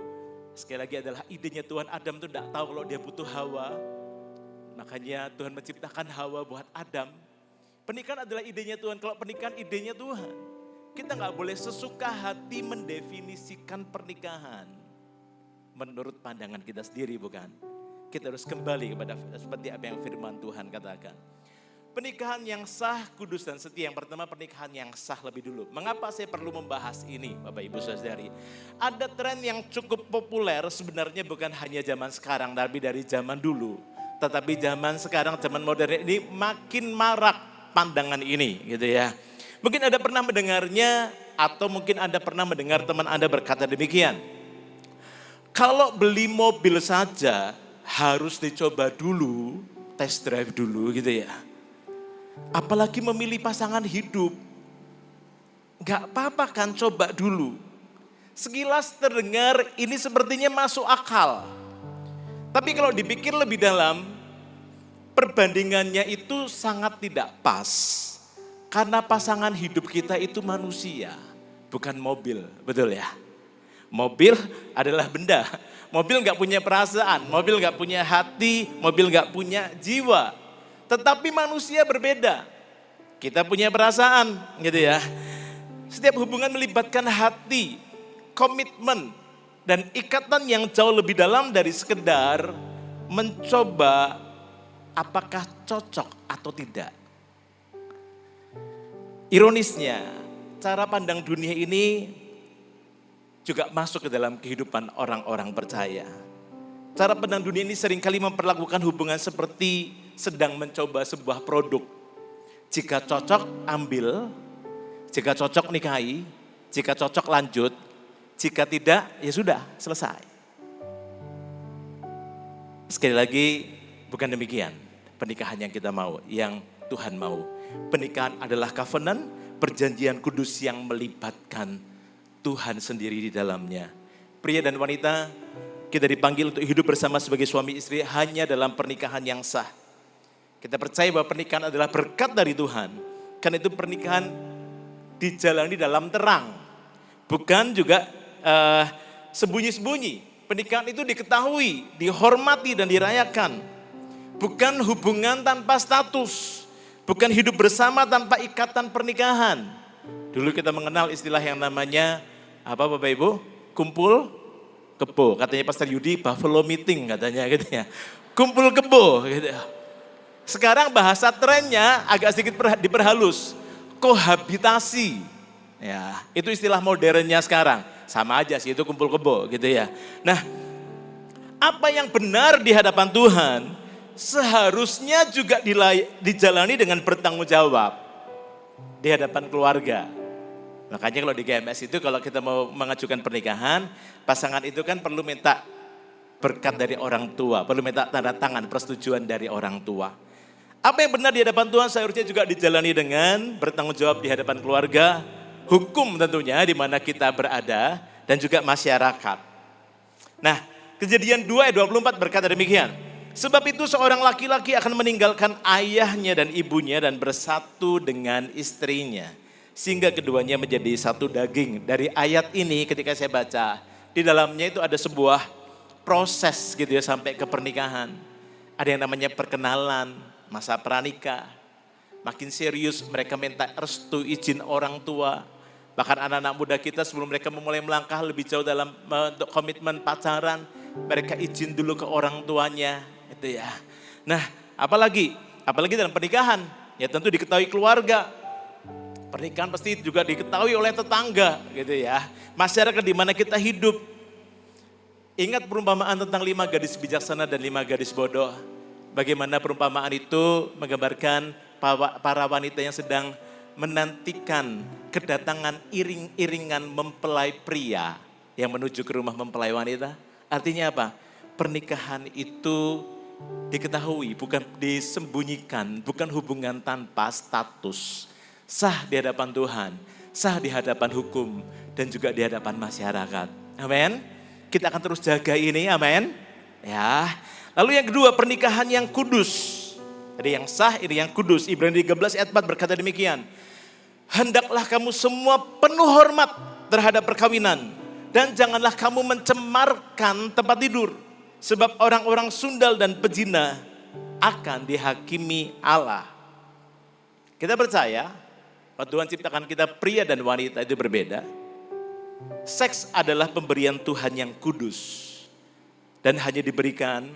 sekali lagi adalah idenya Tuhan. Adam itu tidak tahu kalau dia butuh Hawa, makanya Tuhan menciptakan Hawa buat Adam. Pernikahan adalah idenya Tuhan. Kalau pernikahan idenya Tuhan, kita gak boleh sesuka hati mendefinisikan pernikahan menurut pandangan kita sendiri, bukan? Kita harus kembali kepada seperti apa yang firman Tuhan katakan. Pernikahan yang sah, kudus dan setia. Yang pertama, pernikahan yang sah lebih dulu. Mengapa saya perlu membahas ini, Bapak Ibu Saudari? Ada tren yang cukup populer sebenarnya bukan hanya zaman sekarang, tapi dari zaman dulu. Tetapi zaman sekarang, zaman modern ini makin marak pandangan ini gitu ya. Mungkin Anda pernah mendengarnya atau mungkin Anda pernah mendengar teman Anda berkata demikian. Kalau beli mobil saja harus dicoba dulu, test drive dulu gitu ya. Apalagi memilih pasangan hidup. Gak apa-apa kan coba dulu. Sekilas terdengar ini sepertinya masuk akal. Tapi kalau dipikir lebih dalam, perbandingannya itu sangat tidak pas. Karena pasangan hidup kita itu manusia, bukan mobil, betul ya? Mobil adalah benda. Mobil gak punya perasaan, mobil gak punya hati, mobil gak punya jiwa. Tetapi manusia berbeda. Kita punya perasaan gitu ya. Setiap hubungan melibatkan hati, komitmen, dan ikatan yang jauh lebih dalam dari sekedar mencoba apakah cocok atau tidak. Ironisnya, cara pandang dunia ini juga masuk ke dalam kehidupan orang-orang percaya. Cara pandang dunia ini seringkali memperlakukan hubungan seperti sedang mencoba sebuah produk. Jika cocok, ambil. Jika cocok, nikahi. Jika cocok, lanjut. Jika tidak, ya sudah, selesai. Sekali lagi, bukan demikian pernikahan yang kita mau, yang Tuhan mau. Pernikahan adalah covenant, perjanjian kudus yang melibatkan Tuhan sendiri di dalamnya. Pria dan wanita, kita dipanggil untuk hidup bersama sebagai suami istri hanya dalam pernikahan yang sah. Kita percaya bahwa pernikahan adalah berkat dari Tuhan. Karena itu pernikahan dijalani dalam terang. Bukan juga sembunyi-sembunyi. Pernikahan itu diketahui, dihormati dan dirayakan. Bukan hubungan tanpa status. Bukan hidup bersama tanpa ikatan pernikahan. Dulu kita mengenal istilah yang namanya, apa Bapak Ibu? Kumpul kebo. Katanya Pastor Yudi, Buffalo Meeting katanya gitu ya. Kumpul kebo gitu. Sekarang bahasa trennya agak sedikit diperhalus. Kohabitasi. Ya, itu istilah modernnya sekarang. Sama aja sih, itu kumpul kebo gitu ya. Nah, apa yang benar di hadapan Tuhan seharusnya juga dijalani dengan bertanggung jawab di hadapan keluarga. Makanya kalau di GMS itu kalau kita mau mengajukan pernikahan, pasangan itu kan perlu minta berkat dari orang tua, perlu minta tanda tangan persetujuan dari orang tua. Apa yang benar di hadapan Tuhan seharusnya juga dijalani dengan bertanggung jawab di hadapan keluarga, hukum tentunya di mana kita berada, dan juga masyarakat. Nah, Kejadian 2 ayat 24 berkata demikian. Sebab itu seorang laki-laki akan meninggalkan ayahnya dan ibunya dan bersatu dengan istrinya. Sehingga keduanya menjadi satu daging. Dari ayat ini ketika saya baca, di dalamnya itu ada sebuah proses gitu ya sampai ke pernikahan. Ada yang namanya perkenalan, masa pranikah. Makin serius mereka minta restu izin orang tua. Bahkan anak-anak muda kita sebelum mereka memulai melangkah lebih jauh dalam untuk komitmen pacaran, mereka izin dulu ke orang tuanya, itu ya. Nah, apalagi dalam pernikahan, ya tentu diketahui keluarga. Pernikahan pasti juga diketahui oleh tetangga, gitu ya. Masyarakat di mana kita hidup. Ingat perumpamaan tentang 5 gadis bijaksana dan 5 gadis bodoh. Bagaimana perumpamaan itu menggambarkan para wanita yang sedang menantikan kedatangan iring-iringan mempelai pria yang menuju ke rumah mempelai wanita. Artinya apa? Pernikahan itu diketahui, bukan disembunyikan, bukan hubungan tanpa status. Sah di hadapan Tuhan, sah di hadapan hukum, dan juga di hadapan masyarakat. Amin. Kita akan terus jaga ini, amin. Ya. Lalu yang kedua, pernikahan yang kudus. Jadi yang sah, ini yang kudus. Ibrani 13 ayat 4 berkata demikian. Hendaklah kamu semua penuh hormat terhadap perkawinan. Dan janganlah kamu mencemarkan tempat tidur. Sebab orang-orang sundal dan pezina akan dihakimi Allah. Kita percaya bahwa Tuhan ciptakan kita pria dan wanita itu berbeda. Seks adalah pemberian Tuhan yang kudus. Dan hanya diberikan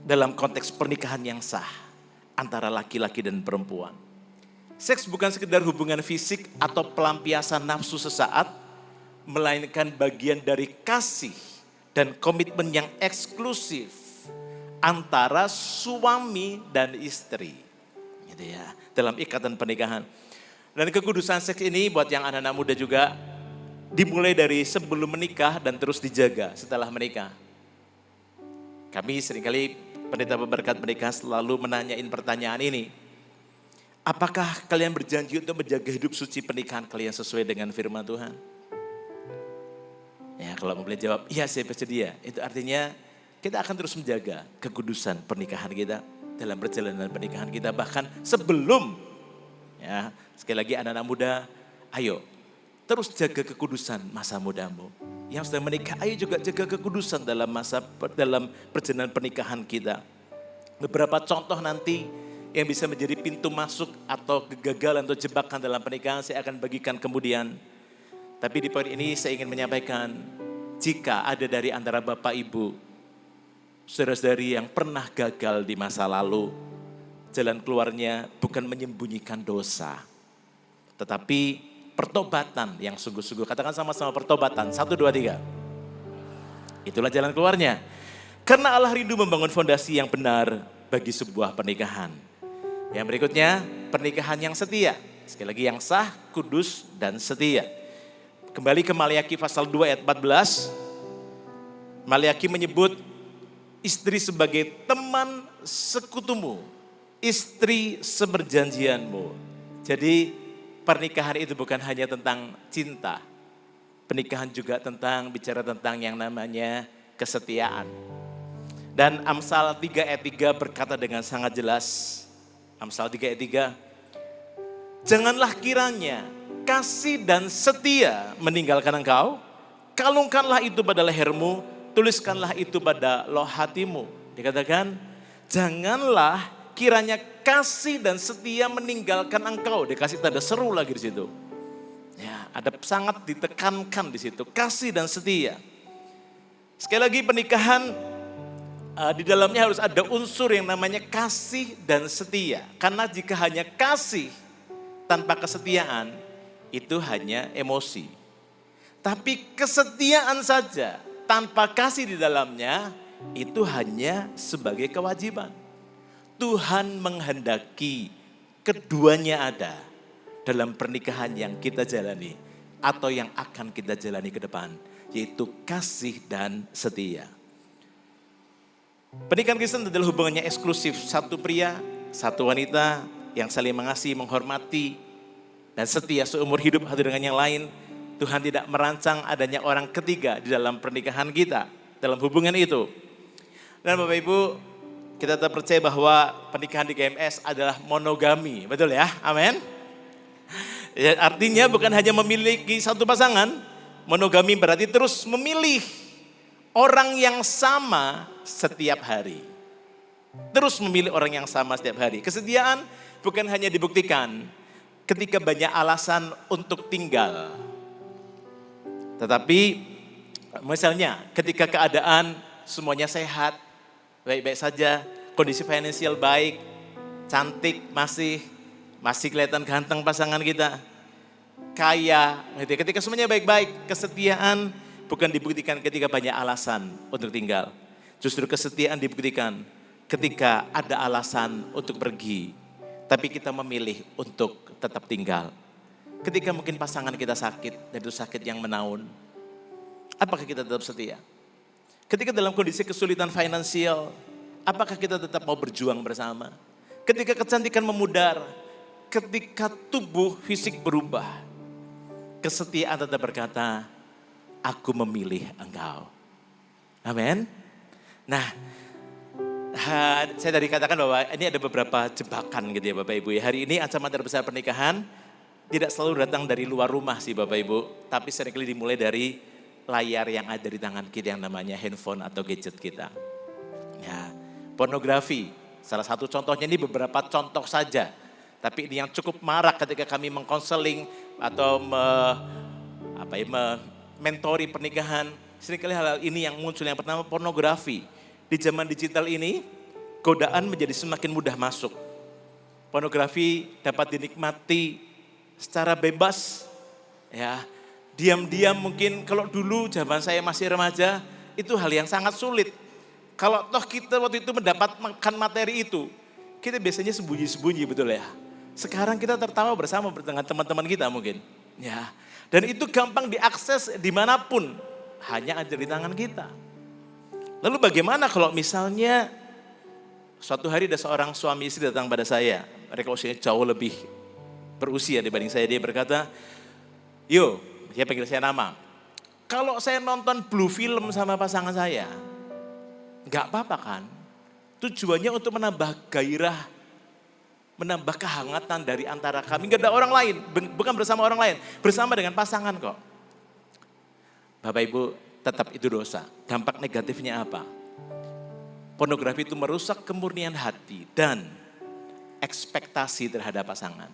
dalam konteks pernikahan yang sah antara laki-laki dan perempuan. Seks bukan sekedar hubungan fisik atau pelampiasan nafsu sesaat, melainkan bagian dari kasih dan komitmen yang eksklusif antara suami dan istri. Gitu ya, dalam ikatan pernikahan. Dan kekudusan seks ini buat yang anak-anak muda juga dimulai dari sebelum menikah dan terus dijaga setelah menikah. Kami seringkali pendeta berkat menikah selalu menanyain pertanyaan ini. Apakah kalian berjanji untuk menjaga hidup suci pernikahan kalian sesuai dengan firman Tuhan? Ya, kalau mau boleh jawab, iya saya bersedia. Itu artinya kita akan terus menjaga kekudusan pernikahan kita dalam perjalanan pernikahan kita. Bahkan sebelum, ya sekali lagi anak-anak muda, ayo terus jaga kekudusan masa mudamu. Yang sudah menikah, ayo juga jaga kekudusan dalam perjalanan pernikahan kita. Beberapa contoh nanti yang bisa menjadi pintu masuk atau kegagalan atau jebakan dalam pernikahan saya akan bagikan kemudian. Tapi di poin ini saya ingin menyampaikan, jika ada dari antara Bapak Ibu, saudara-saudari yang pernah gagal di masa lalu, jalan keluarnya bukan menyembunyikan dosa, tetapi pertobatan yang sungguh-sungguh. Katakan sama-sama pertobatan. 1, 2, 3. Itulah jalan keluarnya. Karena Allah rindu membangun fondasi yang benar bagi sebuah pernikahan. Yang berikutnya, pernikahan yang setia. Sekali lagi yang sah, kudus, dan setia. Kembali ke Maliaki pasal 2 ayat 14. Maliaki menyebut istri sebagai teman sekutumu. Istri seperjanjianmu. Jadi pernikahan itu bukan hanya tentang cinta. Pernikahan juga bicara tentang yang namanya kesetiaan. Dan Amsal 3 ayat 3 berkata dengan sangat jelas. Amsal 3 ayat 3. Janganlah kiranya kasih dan setia meninggalkan engkau. Kalungkanlah itu pada lehermu, tuliskanlah itu pada loh hatimu. Dikatakan, janganlah kiranya kasih dan setia meninggalkan engkau. Dikasih tanda seru lagi di situ. Ya, ada sangat ditekankan di situ, kasih dan setia. Sekali lagi pernikahan di dalamnya harus ada unsur yang namanya kasih dan setia. Karena jika hanya kasih tanpa kesetiaan, itu hanya emosi. Tapi kesetiaan saja tanpa kasih di dalamnya, itu hanya sebagai kewajiban. Tuhan menghendaki keduanya ada dalam pernikahan yang kita jalani atau yang akan kita jalani ke depan, yaitu kasih dan setia. Pernikahan Kristen adalah hubungannya eksklusif, satu pria, satu wanita yang saling mengasihi, menghormati, dan setia seumur hidup satu dengan yang lain. Tuhan tidak merancang adanya orang ketiga di dalam pernikahan kita, dalam hubungan itu. Dan Bapak Ibu, kita tetap percaya bahwa pernikahan di GMS adalah monogami, betul ya? Amin. Ya, artinya bukan hanya memiliki satu pasangan, monogami berarti terus memilih orang yang sama setiap hari. Terus memilih orang yang sama setiap hari. Kesetiaan bukan hanya dibuktikan ketika banyak alasan untuk tinggal. Tetapi misalnya ketika keadaan semuanya sehat, baik-baik saja, kondisi finansial baik, cantik, masih kelihatan ganteng pasangan kita, kaya. Ketika semuanya baik-baik, kesetiaan bukan dibuktikan ketika banyak alasan untuk tinggal. Justru kesetiaan dibuktikan ketika ada alasan untuk pergi, tapi kita memilih untuk tetap tinggal. Ketika mungkin pasangan kita sakit, dan itu sakit yang menaun, apakah kita tetap setia? Ketika dalam kondisi kesulitan finansial, apakah kita tetap mau berjuang bersama? Ketika kecantikan memudar, ketika tubuh fisik berubah, kesetiaan tetap berkata, aku memilih engkau. Amin. Nah, saya tadi katakan bahwa ini ada beberapa jebakan gitu ya Bapak Ibu. Hari ini ancaman terbesar pernikahan tidak selalu datang dari luar rumah sih Bapak Ibu, tapi seringkali dimulai dari layar yang ada di tangan kita yang namanya handphone atau gadget kita. Ya, pornografi, salah satu contohnya ini beberapa contoh saja. Tapi ini yang cukup marak ketika kami mengkonseling atau mentori pernikahan. Seringkali hal-hal ini yang muncul. Yang pertama pornografi. Di zaman digital ini, godaan menjadi semakin mudah masuk. Pornografi dapat dinikmati secara bebas, ya. Diam-diam mungkin kalau dulu zaman saya masih remaja, itu hal yang sangat sulit. Kalau toh kita waktu itu mendapatkan materi itu, kita biasanya sembunyi-sembunyi betul ya. Sekarang kita tertawa bersama dengan teman-teman kita mungkin. Ya. Dan itu gampang diakses dimanapun, hanya ada di tangan kita. Lalu bagaimana kalau misalnya suatu hari ada seorang suami istri datang pada saya. mereka usianya jauh lebih berusia dibanding saya. Dia berkata, yo, dia panggil saya nama. Kalau saya nonton blue film sama pasangan saya, nggak apa-apa kan? Tujuannya untuk menambah gairah, menambah kehangatan dari antara kami. Nggak ada orang lain, bukan bersama orang lain, bersama dengan pasangan kok. Bapak Ibu, tetap itu dosa. Dampak negatifnya apa? Pornografi itu merusak kemurnian hati dan ekspektasi terhadap pasangan.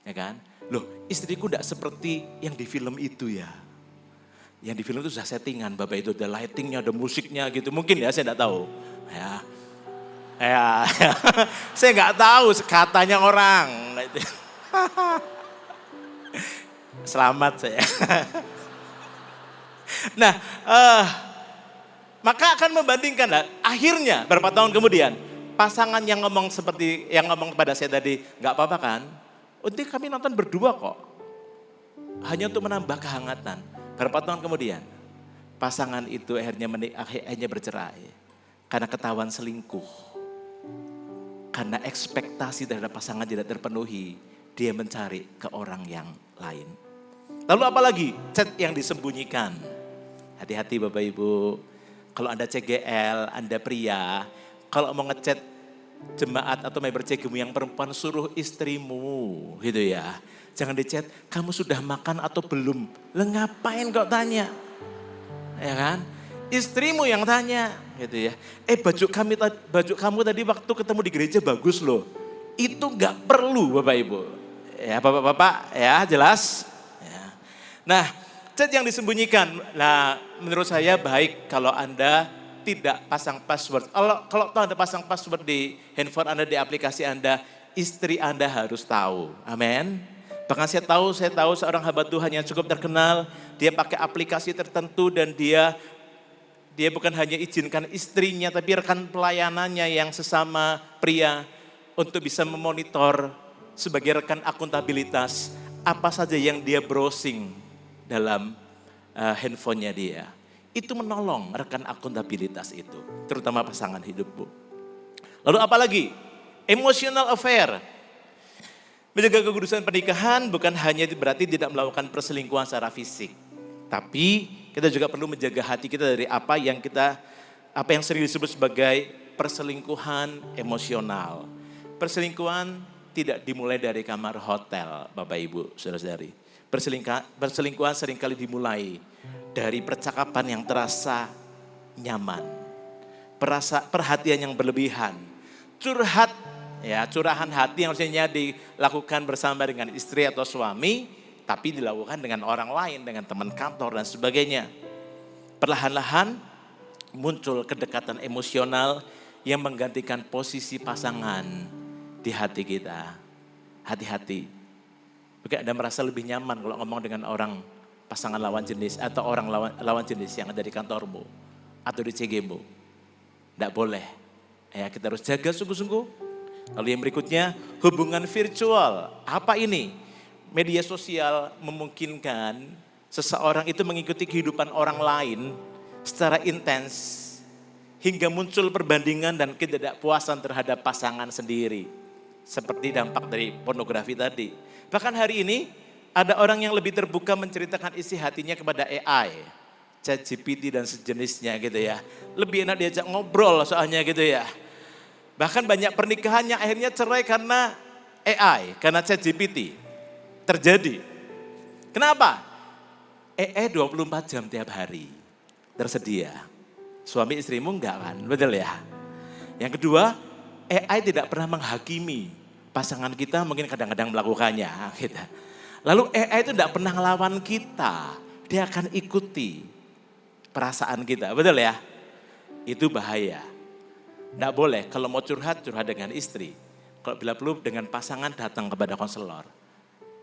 Ya kan? Loh, istriku enggak seperti yang di film itu ya. Yang di film itu sudah settingan, Bapak, itu ada lightingnya, ada musiknya gitu. Mungkin ya, saya enggak tahu. Ya, saya enggak tahu katanya orang. Selamat saya. Nah, maka akan membandingkan, akhirnya berapa tahun kemudian, pasangan yang ngomong seperti yang ngomong kepada saya tadi, nggak apa-apa kan? Untuk kami nonton berdua kok. Hanya untuk menambah kehangatan. Berapa tahun kemudian, pasangan itu akhirnya bercerai. Karena ketahuan selingkuh. Karena ekspektasi terhadap pasangan tidak terpenuhi, dia mencari ke orang yang lain. Lalu apalagi? Chat yang disembunyikan. Hati-hati Bapak Ibu. Kalau Anda CGL, Anda pria, kalau mau ngechat jemaat atau member CGMU yang perempuan, suruh istrimu gitu ya. Jangan dichat, kamu sudah makan atau belum? Lah ngapain kok tanya? Ya kan? Istrimu yang tanya gitu ya. Baju kamu tadi waktu ketemu di gereja bagus loh. Itu nggak perlu Bapak Ibu. Ya Bapak-bapak ya jelas. Ya. Nah, chat yang disembunyikan. Nah, menurut saya baik kalau Anda tidak pasang password. Kalau Anda pasang password di handphone Anda, di aplikasi Anda, istri Anda harus tahu. Amin. Bahkan saya tahu seorang hamba Tuhan yang cukup terkenal, dia pakai aplikasi tertentu dan dia bukan hanya izinkan istrinya, tapi rekan pelayanannya yang sesama pria untuk bisa memonitor sebagai rekan akuntabilitas apa saja yang dia browsing dalam handphonenya dia. Itu menolong rekan akuntabilitas itu, terutama pasangan hidupmu. Lalu apalagi? Emotional affair. Menjaga kekudusan pernikahan bukan hanya berarti tidak melakukan perselingkuhan secara fisik. Tapi kita juga perlu menjaga hati kita dari apa yang sering disebut sebagai perselingkuhan emosional. Perselingkuhan tidak dimulai dari kamar hotel, Bapak Ibu, saudara-saudari. Perselingkuhan seringkali dimulai dari percakapan yang terasa nyaman. Perhatian yang berlebihan. Curahan hati yang harusnya dilakukan bersama dengan istri atau suami, tapi dilakukan dengan orang lain, dengan teman kantor dan sebagainya. Perlahan-lahan muncul kedekatan emosional yang menggantikan posisi pasangan di hati kita. Hati-hati. Mungkin Anda merasa lebih nyaman kalau ngomong dengan orang pasangan lawan jenis atau orang lawan jenis yang ada di kantormu atau di CG-mu. Tidak boleh. Ya, kita harus jaga sungguh-sungguh. Lalu yang berikutnya, hubungan virtual. Apa ini? Media sosial memungkinkan seseorang itu mengikuti kehidupan orang lain secara intens hingga muncul perbandingan dan ketidakpuasan terhadap pasangan sendiri. Seperti dampak dari pornografi tadi. Bahkan hari ini ada orang yang lebih terbuka menceritakan isi hatinya kepada AI. ChatGPT dan sejenisnya gitu ya. Lebih enak diajak ngobrol soalnya gitu ya. Bahkan banyak pernikahan yang akhirnya cerai karena AI, karena ChatGPT. Terjadi. Kenapa? AI 24 jam tiap hari tersedia. Suami istrimu enggak kan? Betul ya? Yang kedua, AI tidak pernah menghakimi pasangan kita, mungkin kadang-kadang melakukannya. Gitu. Lalu AI itu tidak pernah ngelawan kita. Dia akan ikuti perasaan kita. Betul ya? Itu bahaya. Tidak boleh, kalau mau curhat dengan istri. Kalau bila perlu dengan pasangan datang kepada konselor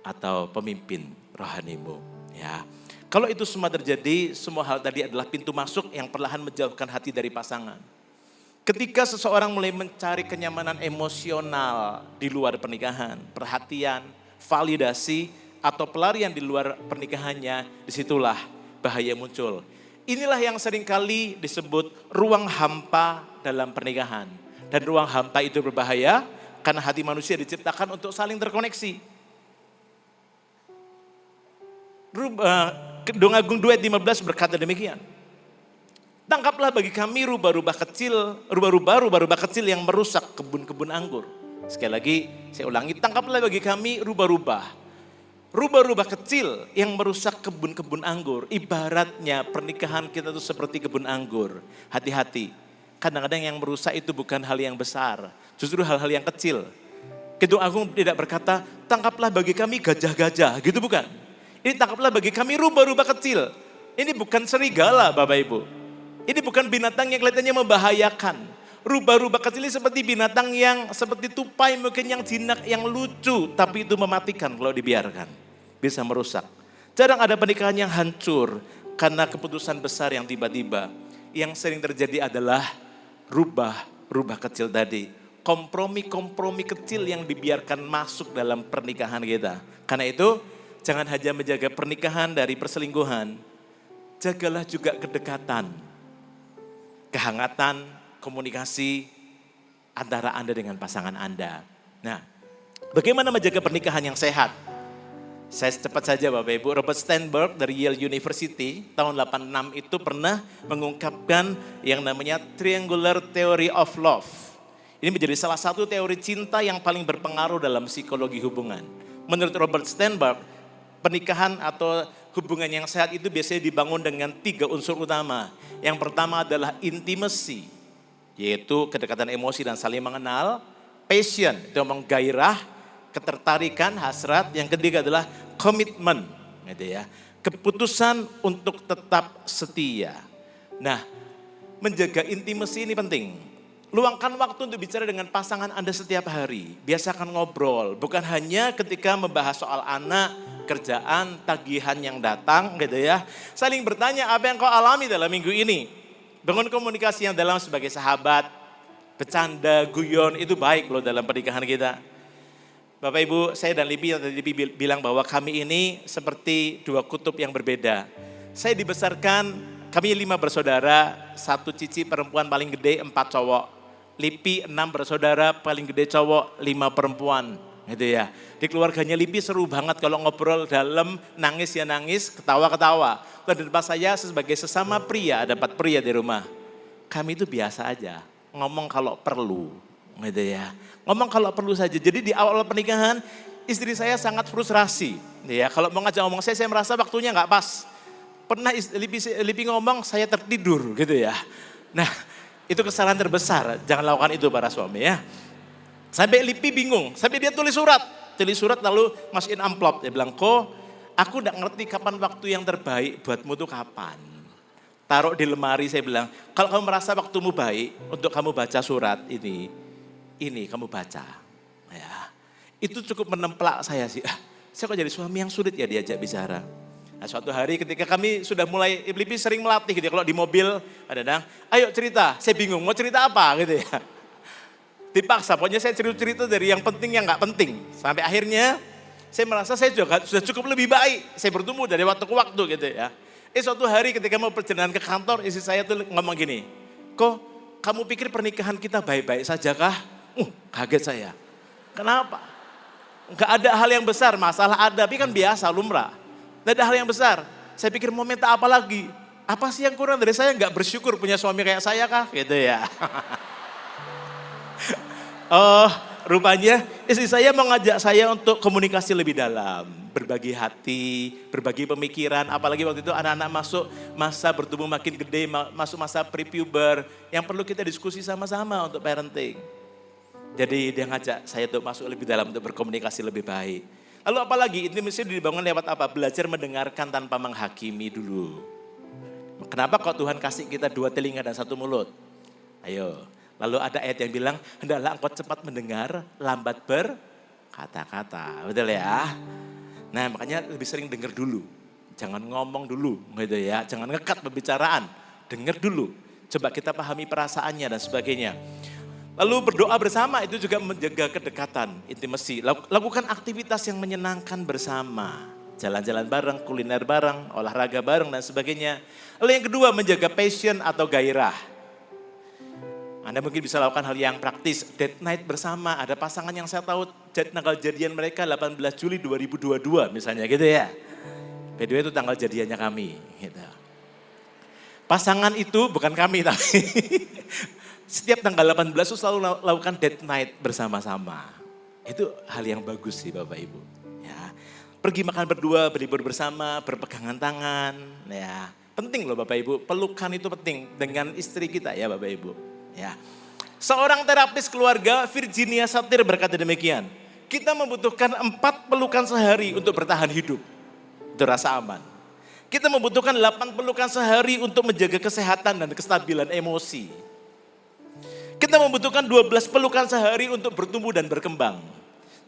atau pemimpin rohanimu. Ya. Kalau itu semua terjadi, semua hal tadi adalah pintu masuk yang perlahan menjauhkan hati dari pasangan. Ketika seseorang mulai mencari kenyamanan emosional di luar pernikahan, perhatian, validasi, atau pelarian di luar pernikahannya, disitulah bahaya muncul. Inilah yang seringkali disebut ruang hampa dalam pernikahan. Dan ruang hampa itu berbahaya Karena hati manusia diciptakan untuk saling terkoneksi. Dong Agung 2 ayat 15 berkata demikian. Tangkaplah bagi kami rubah-rubah kecil yang merusak kebun-kebun anggur. Sekali lagi saya ulangi, tangkaplah bagi kami rubah-rubah kecil yang merusak kebun-kebun anggur. Ibaratnya pernikahan kita itu seperti kebun anggur. Hati-hati, kadang-kadang yang merusak itu bukan hal yang besar, justru hal-hal yang kecil. Kidung Agung tidak berkata, tangkaplah bagi kami gajah-gajah, gitu bukan. Ini tangkaplah bagi kami rubah-rubah kecil. Ini bukan serigala Bapak Ibu. Ini bukan binatang yang kelihatannya membahayakan. Rubah-rubah kecil ini seperti binatang yang seperti tupai, mungkin yang jinak, yang lucu. Tapi itu mematikan kalau dibiarkan. Bisa merusak. Jarang ada pernikahan yang hancur karena keputusan besar yang tiba-tiba. Yang sering terjadi adalah rubah kecil tadi. Kompromi-kompromi kecil yang dibiarkan masuk dalam pernikahan kita. Karena itu jangan hanya menjaga pernikahan dari perselingkuhan. Jagalah juga kedekatan. Kehangatan, komunikasi antara Anda dengan pasangan Anda. Nah, bagaimana menjaga pernikahan yang sehat? Saya cepat saja Bapak Ibu, Robert Sternberg dari Yale University tahun 86 itu pernah mengungkapkan yang namanya Triangular Theory of Love. Ini menjadi salah satu teori cinta yang paling berpengaruh dalam psikologi hubungan. Menurut Robert Sternberg, pernikahan atau hubungan yang sehat itu biasanya dibangun dengan 3 unsur utama. Yang pertama adalah intimacy, yaitu kedekatan emosi dan saling mengenal. Passion, itu ngomong gairah, ketertarikan, hasrat. Yang ketiga adalah komitmen, gitu ya. Keputusan untuk tetap setia. Nah, menjaga intimacy ini penting. Luangkan waktu untuk bicara dengan pasangan Anda setiap hari. Biasakan ngobrol, bukan hanya ketika membahas soal anak, kerjaan, tagihan yang datang gitu ya. Saling bertanya apa yang kau alami dalam minggu ini. Bangun komunikasi yang dalam sebagai sahabat, bercanda, guyon, itu baik loh dalam pernikahan kita. Bapak Ibu, saya dan Lipi tadi bilang bahwa kami ini seperti 2 kutub yang berbeda. Saya dibesarkan, kami 5 bersaudara, 1 cici perempuan paling gede, 4 cowok. Lipi 6 bersaudara, paling gede cowok, 5 perempuan. Gitu ya. Di keluarganya Lipi seru banget kalau ngobrol dalam, nangis ya nangis, ketawa-ketawa. Dan pas saya sebagai sesama pria, ada 4 pria di rumah. Kami itu biasa aja, ngomong kalau perlu. Gitu ya. Ngomong kalau perlu saja. Jadi di awal pernikahan, istri saya sangat frustrasi. Ya, kalau mau ngajak ngomong saya merasa waktunya nggak pas. Pernah Lipi ngomong, saya tertidur gitu ya. Nah, itu kesalahan terbesar, jangan lakukan itu para suami ya. Sampai Lipi bingung, sampai dia tulis surat lalu masukin amplop. Dia bilang, kok aku gak ngerti kapan waktu yang terbaik buatmu tuh kapan. Taruh di lemari, saya bilang, kalau kamu merasa waktumu baik untuk kamu baca surat ini kamu baca. Ya, itu cukup menemplak saya sih, saya kok jadi suami yang sulit ya diajak bicara. Nah, suatu hari ketika kami sudah mulai, Lipi sering melatih gitu ya, kalau di mobil kadang-kadang, ayo cerita, saya bingung mau cerita apa gitu ya. Dipaksa, pokoknya saya cerita dari yang penting yang gak penting. Sampai akhirnya saya merasa saya juga sudah cukup lebih baik, saya bertumbuh dari waktu ke waktu gitu ya. Suatu hari ketika mau perjalanan ke kantor, istri saya tuh ngomong gini, kok kamu pikir pernikahan kita baik-baik saja kah? Kaget saya, kenapa? Gak ada hal yang besar, masalah ada, tapi kan biasa, lumrah. Tidak ada hal yang besar. Saya pikir mau minta apa lagi? Apa sih yang kurang dari saya nggak bersyukur punya suami kayak saya kah? Gitu ya. Oh, rupanya istri saya mengajak saya untuk komunikasi lebih dalam. Berbagi hati, berbagi pemikiran. Apalagi waktu itu anak-anak masuk masa bertumbuh makin gede, masuk masa pre-puber. Yang perlu kita diskusi sama-sama untuk parenting. Jadi dia ngajak saya untuk masuk lebih dalam untuk berkomunikasi lebih baik. Lalu apalagi intimasi dibangun lewat apa? Belajar mendengarkan tanpa menghakimi dulu. Kenapa kok Tuhan kasih kita 2 telinga dan 1 mulut? Ayo. Lalu ada ayat yang bilang, hendaklah engkau cepat mendengar, lambat berkata-kata. Betul ya? Nah makanya lebih sering dengar dulu. Jangan ngomong dulu gitu ya. Jangan ngekat pembicaraan. Dengar dulu. Coba kita pahami perasaannya dan sebagainya. Lalu berdoa bersama itu juga menjaga kedekatan, intimasi. Lakukan aktivitas yang menyenangkan bersama. Jalan-jalan bareng, kuliner bareng, olahraga bareng dan sebagainya. Lalu yang kedua menjaga passion atau gairah. Anda mungkin bisa lakukan hal yang praktis, date night bersama. Ada pasangan yang saya tahu tanggal jadian mereka 18 Juli 2022 misalnya gitu ya. By the way itu tanggal jadiannya kami. Gitu. Pasangan itu bukan kami tapi setiap tanggal 18 itu selalu lakukan date night bersama-sama. Itu hal yang bagus sih Bapak Ibu. Ya. Pergi makan berdua, berlibur bersama, berpegangan tangan. Ya. Penting loh Bapak Ibu, pelukan itu penting dengan istri kita ya Bapak Ibu. Ya. Seorang terapis keluarga Virginia Satir berkata demikian. Kita membutuhkan 4 pelukan sehari untuk bertahan hidup. Itu rasa aman. Kita membutuhkan 8 pelukan sehari untuk menjaga kesehatan dan kestabilan emosi. Kita membutuhkan 12 pelukan sehari untuk bertumbuh dan berkembang.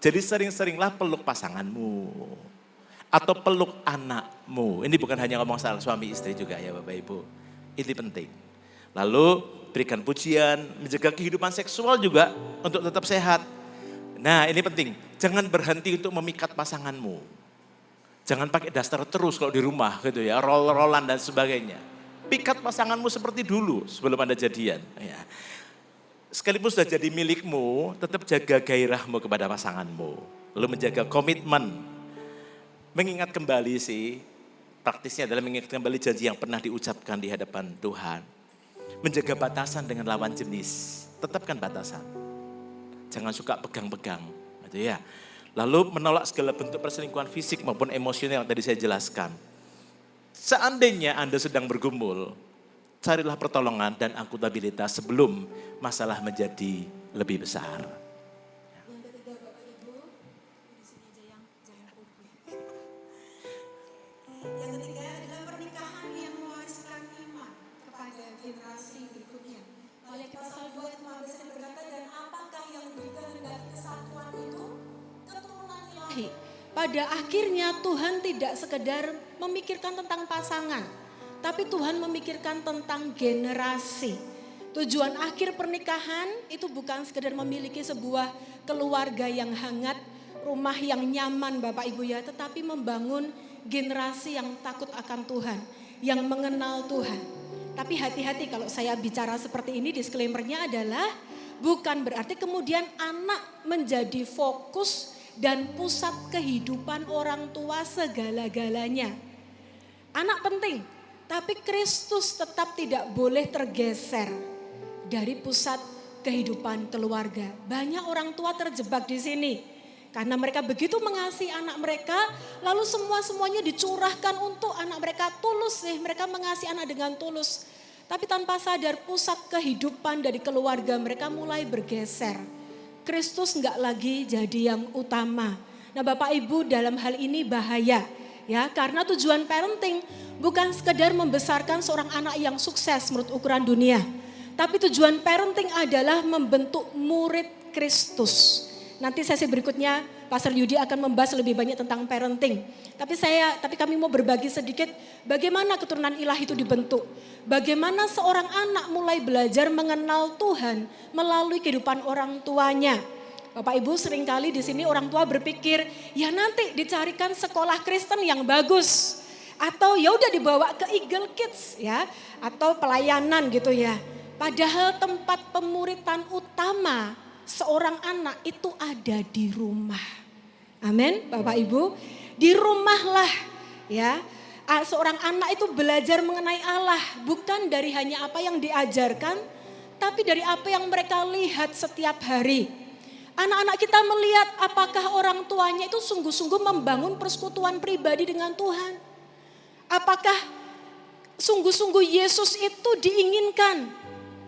Jadi sering-seringlah peluk pasanganmu. Atau peluk anakmu. Ini bukan hanya ngomong soal suami istri juga ya Bapak Ibu. Ini penting. Lalu berikan pujian, menjaga kehidupan seksual juga untuk tetap sehat. Nah ini penting, jangan berhenti untuk memikat pasanganmu. Jangan pakai daster terus kalau di rumah gitu ya, roll-rollan dan sebagainya. Pikat pasanganmu seperti dulu sebelum Anda jadian. Ya. Sekalipun sudah jadi milikmu, tetap jaga gairahmu kepada pasanganmu. Lalu menjaga komitmen. Mengingat kembali sih, praktisnya adalah mengingat kembali janji yang pernah diucapkan di hadapan Tuhan. Menjaga batasan dengan lawan jenis, tetapkan batasan. Jangan suka pegang-pegang, gitu ya. Lalu menolak segala bentuk perselingkuhan fisik maupun emosional yang tadi saya jelaskan. Seandainya Anda sedang bergumul, carilah pertolongan dan akuntabilitas sebelum masalah menjadi lebih besar. Yang ketiga Bapak Ibu, di sini aja yang jangan rubuh. Yang ketiga adalah pernikahan yang mewariskan iman kepada generasi berikutnya. Maliaki pasal 2 ayat 15 berkata, dan apakah yang dikehendaki kesatuan itu? Keturunan ilahi. Pada akhirnya Tuhan tidak sekedar memikirkan tentang pasangan, tapi Tuhan memikirkan tentang generasi. Tujuan akhir pernikahan itu bukan sekedar memiliki sebuah keluarga yang hangat, rumah yang nyaman Bapak Ibu ya, tetapi membangun generasi yang takut akan Tuhan, yang mengenal Tuhan. Tapi hati-hati kalau saya bicara seperti ini, disclaimer-nya adalah bukan berarti kemudian anak menjadi fokus dan pusat kehidupan orang tua segala-galanya. Anak penting, tapi Kristus tetap tidak boleh tergeser dari pusat kehidupan keluarga. Banyak orang tua terjebak di sini. Karena mereka begitu mengasihi anak mereka, lalu semuanya dicurahkan untuk anak mereka tulus sih. Mereka mengasihi anak dengan tulus. Tapi tanpa sadar pusat kehidupan dari keluarga mereka mulai bergeser. Kristus enggak lagi jadi yang utama. Nah Bapak Ibu dalam hal ini bahaya. Ya, karena tujuan parenting bukan sekedar membesarkan seorang anak yang sukses menurut ukuran dunia. Tapi tujuan parenting adalah membentuk murid Kristus. Nanti sesi berikutnya Pastor Yudi akan membahas lebih banyak tentang parenting. Tapi kami mau berbagi sedikit bagaimana keturunan ilahi itu dibentuk. Bagaimana seorang anak mulai belajar mengenal Tuhan melalui kehidupan orang tuanya. Bapak Ibu seringkali di sini orang tua berpikir ya nanti dicarikan sekolah Kristen yang bagus. Atau ya udah dibawa ke Eagle Kids ya. Atau pelayanan gitu ya. Padahal tempat pemuritan utama seorang anak itu ada di rumah. Amin, Bapak Ibu. Di rumahlah ya. Seorang anak itu belajar mengenai Allah bukan dari hanya apa yang diajarkan, tapi dari apa yang mereka lihat setiap hari. Anak-anak kita melihat apakah orang tuanya itu sungguh-sungguh membangun persekutuan pribadi dengan Tuhan. Apakah sungguh-sungguh Yesus itu diinginkan,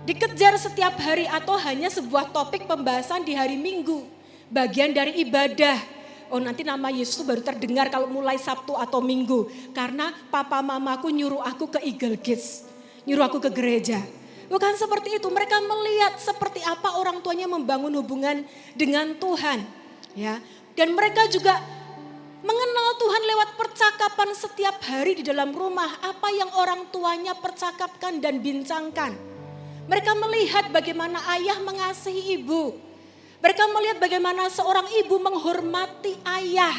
dikejar setiap hari atau hanya sebuah topik pembahasan di hari Minggu. Bagian dari ibadah. Oh nanti nama Yesus baru terdengar kalau mulai Sabtu atau Minggu. Karena papa mamaku nyuruh aku ke Eagle Kids. Nyuruh aku ke gereja. Bukan seperti itu. Mereka melihat seperti apa orang tuanya membangun hubungan dengan Tuhan. Ya. Dan mereka juga mengenal Tuhan lewat percakapan setiap hari di dalam rumah. Apa yang orang tuanya percakapkan dan bincangkan. Mereka melihat bagaimana ayah mengasihi ibu. Mereka melihat bagaimana seorang ibu menghormati ayah.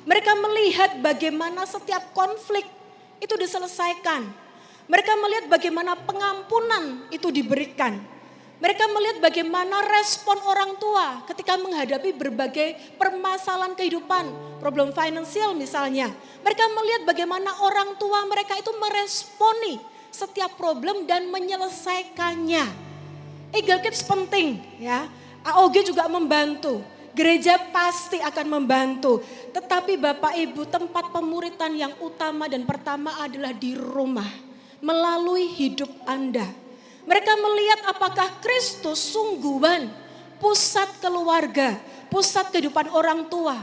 Mereka melihat bagaimana setiap konflik itu diselesaikan. Mereka melihat bagaimana pengampunan itu diberikan. Mereka melihat bagaimana respon orang tua ketika menghadapi berbagai permasalahan kehidupan, problem finansial misalnya. Mereka melihat bagaimana orang tua mereka itu meresponi setiap problem dan menyelesaikannya. Eagle Kids penting ya, AOG juga membantu. Gereja pasti akan membantu. Tetapi Bapak Ibu, tempat pemuritan yang utama dan pertama adalah di rumah. Melalui hidup Anda. Mereka melihat apakah Kristus sungguhan pusat keluarga, pusat kehidupan orang tua.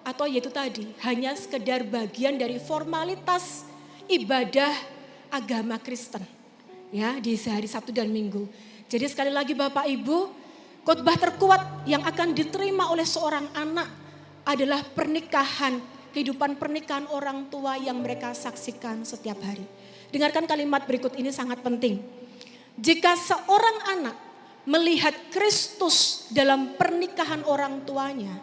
Atau yaitu tadi, hanya sekedar bagian dari formalitas ibadah agama Kristen. Ya, di hari Sabtu dan Minggu. Jadi sekali lagi Bapak Ibu, khotbah terkuat yang akan diterima oleh seorang anak adalah pernikahan, kehidupan pernikahan orang tua yang mereka saksikan setiap hari. Dengarkan kalimat berikut ini sangat penting. Jika seorang anak melihat Kristus dalam pernikahan orang tuanya,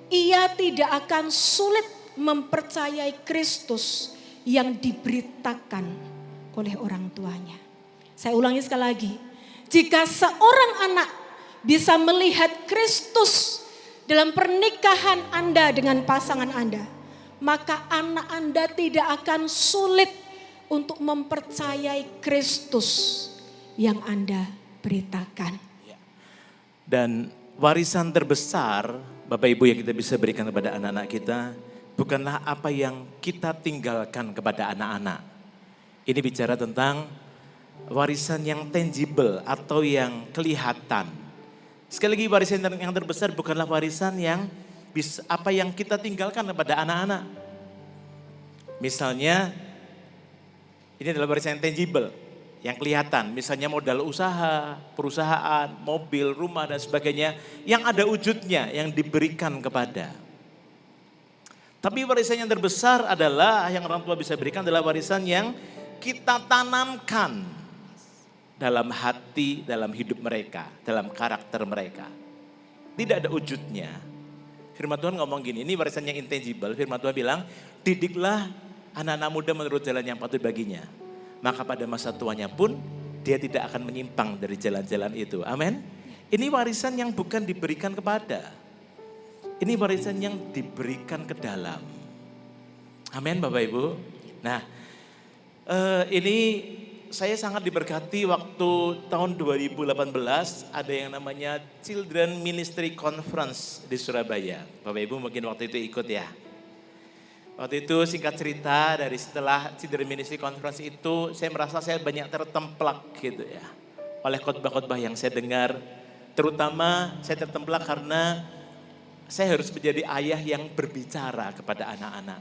ia tidak akan sulit mempercayai Kristus yang diberitakan oleh orang tuanya. Saya ulangi sekali lagi. Jika seorang anak bisa melihat Kristus dalam pernikahan Anda dengan pasangan Anda, maka anak Anda tidak akan sulit untuk mempercayai Kristus yang Anda beritakan. Dan warisan terbesar Bapak Ibu yang kita bisa berikan kepada anak-anak kita bukanlah apa yang kita tinggalkan kepada anak-anak. Ini bicara tentang warisan yang tangible atau yang kelihatan. Sekali lagi warisan yang terbesar bukanlah warisan yang bisa, apa yang kita tinggalkan kepada anak-anak. Misalnya ini adalah warisan yang tangible, yang kelihatan. Misalnya modal usaha, perusahaan, mobil, rumah dan sebagainya yang ada wujudnya yang diberikan kepada. Tapi warisan yang terbesar adalah yang orang tua bisa berikan adalah warisan yang kita tanamkan dalam hati, dalam hidup mereka, dalam karakter mereka. Tidak ada wujudnya. Firman Tuhan ngomong gini, ini warisan yang intangible. Firman Tuhan bilang, didiklah anak-anak muda menurut jalan yang patut baginya. Maka pada masa tuanya pun dia tidak akan menyimpang dari jalan-jalan itu. Amin. Ini warisan yang bukan diberikan kepada. Ini warisan yang diberikan ke dalam. Amin Bapak Ibu. Nah ini saya sangat diberkati waktu tahun 2018 ada yang namanya Children Ministry Conference di Surabaya. Bapak Ibu mungkin waktu itu ikut ya. Waktu itu singkat cerita dari setelah Children Ministry Conference itu saya merasa saya banyak tertemplak gitu ya. Oleh khotbah-khotbah yang saya dengar. Terutama saya tertemplak karena saya harus menjadi ayah yang berbicara kepada anak-anak.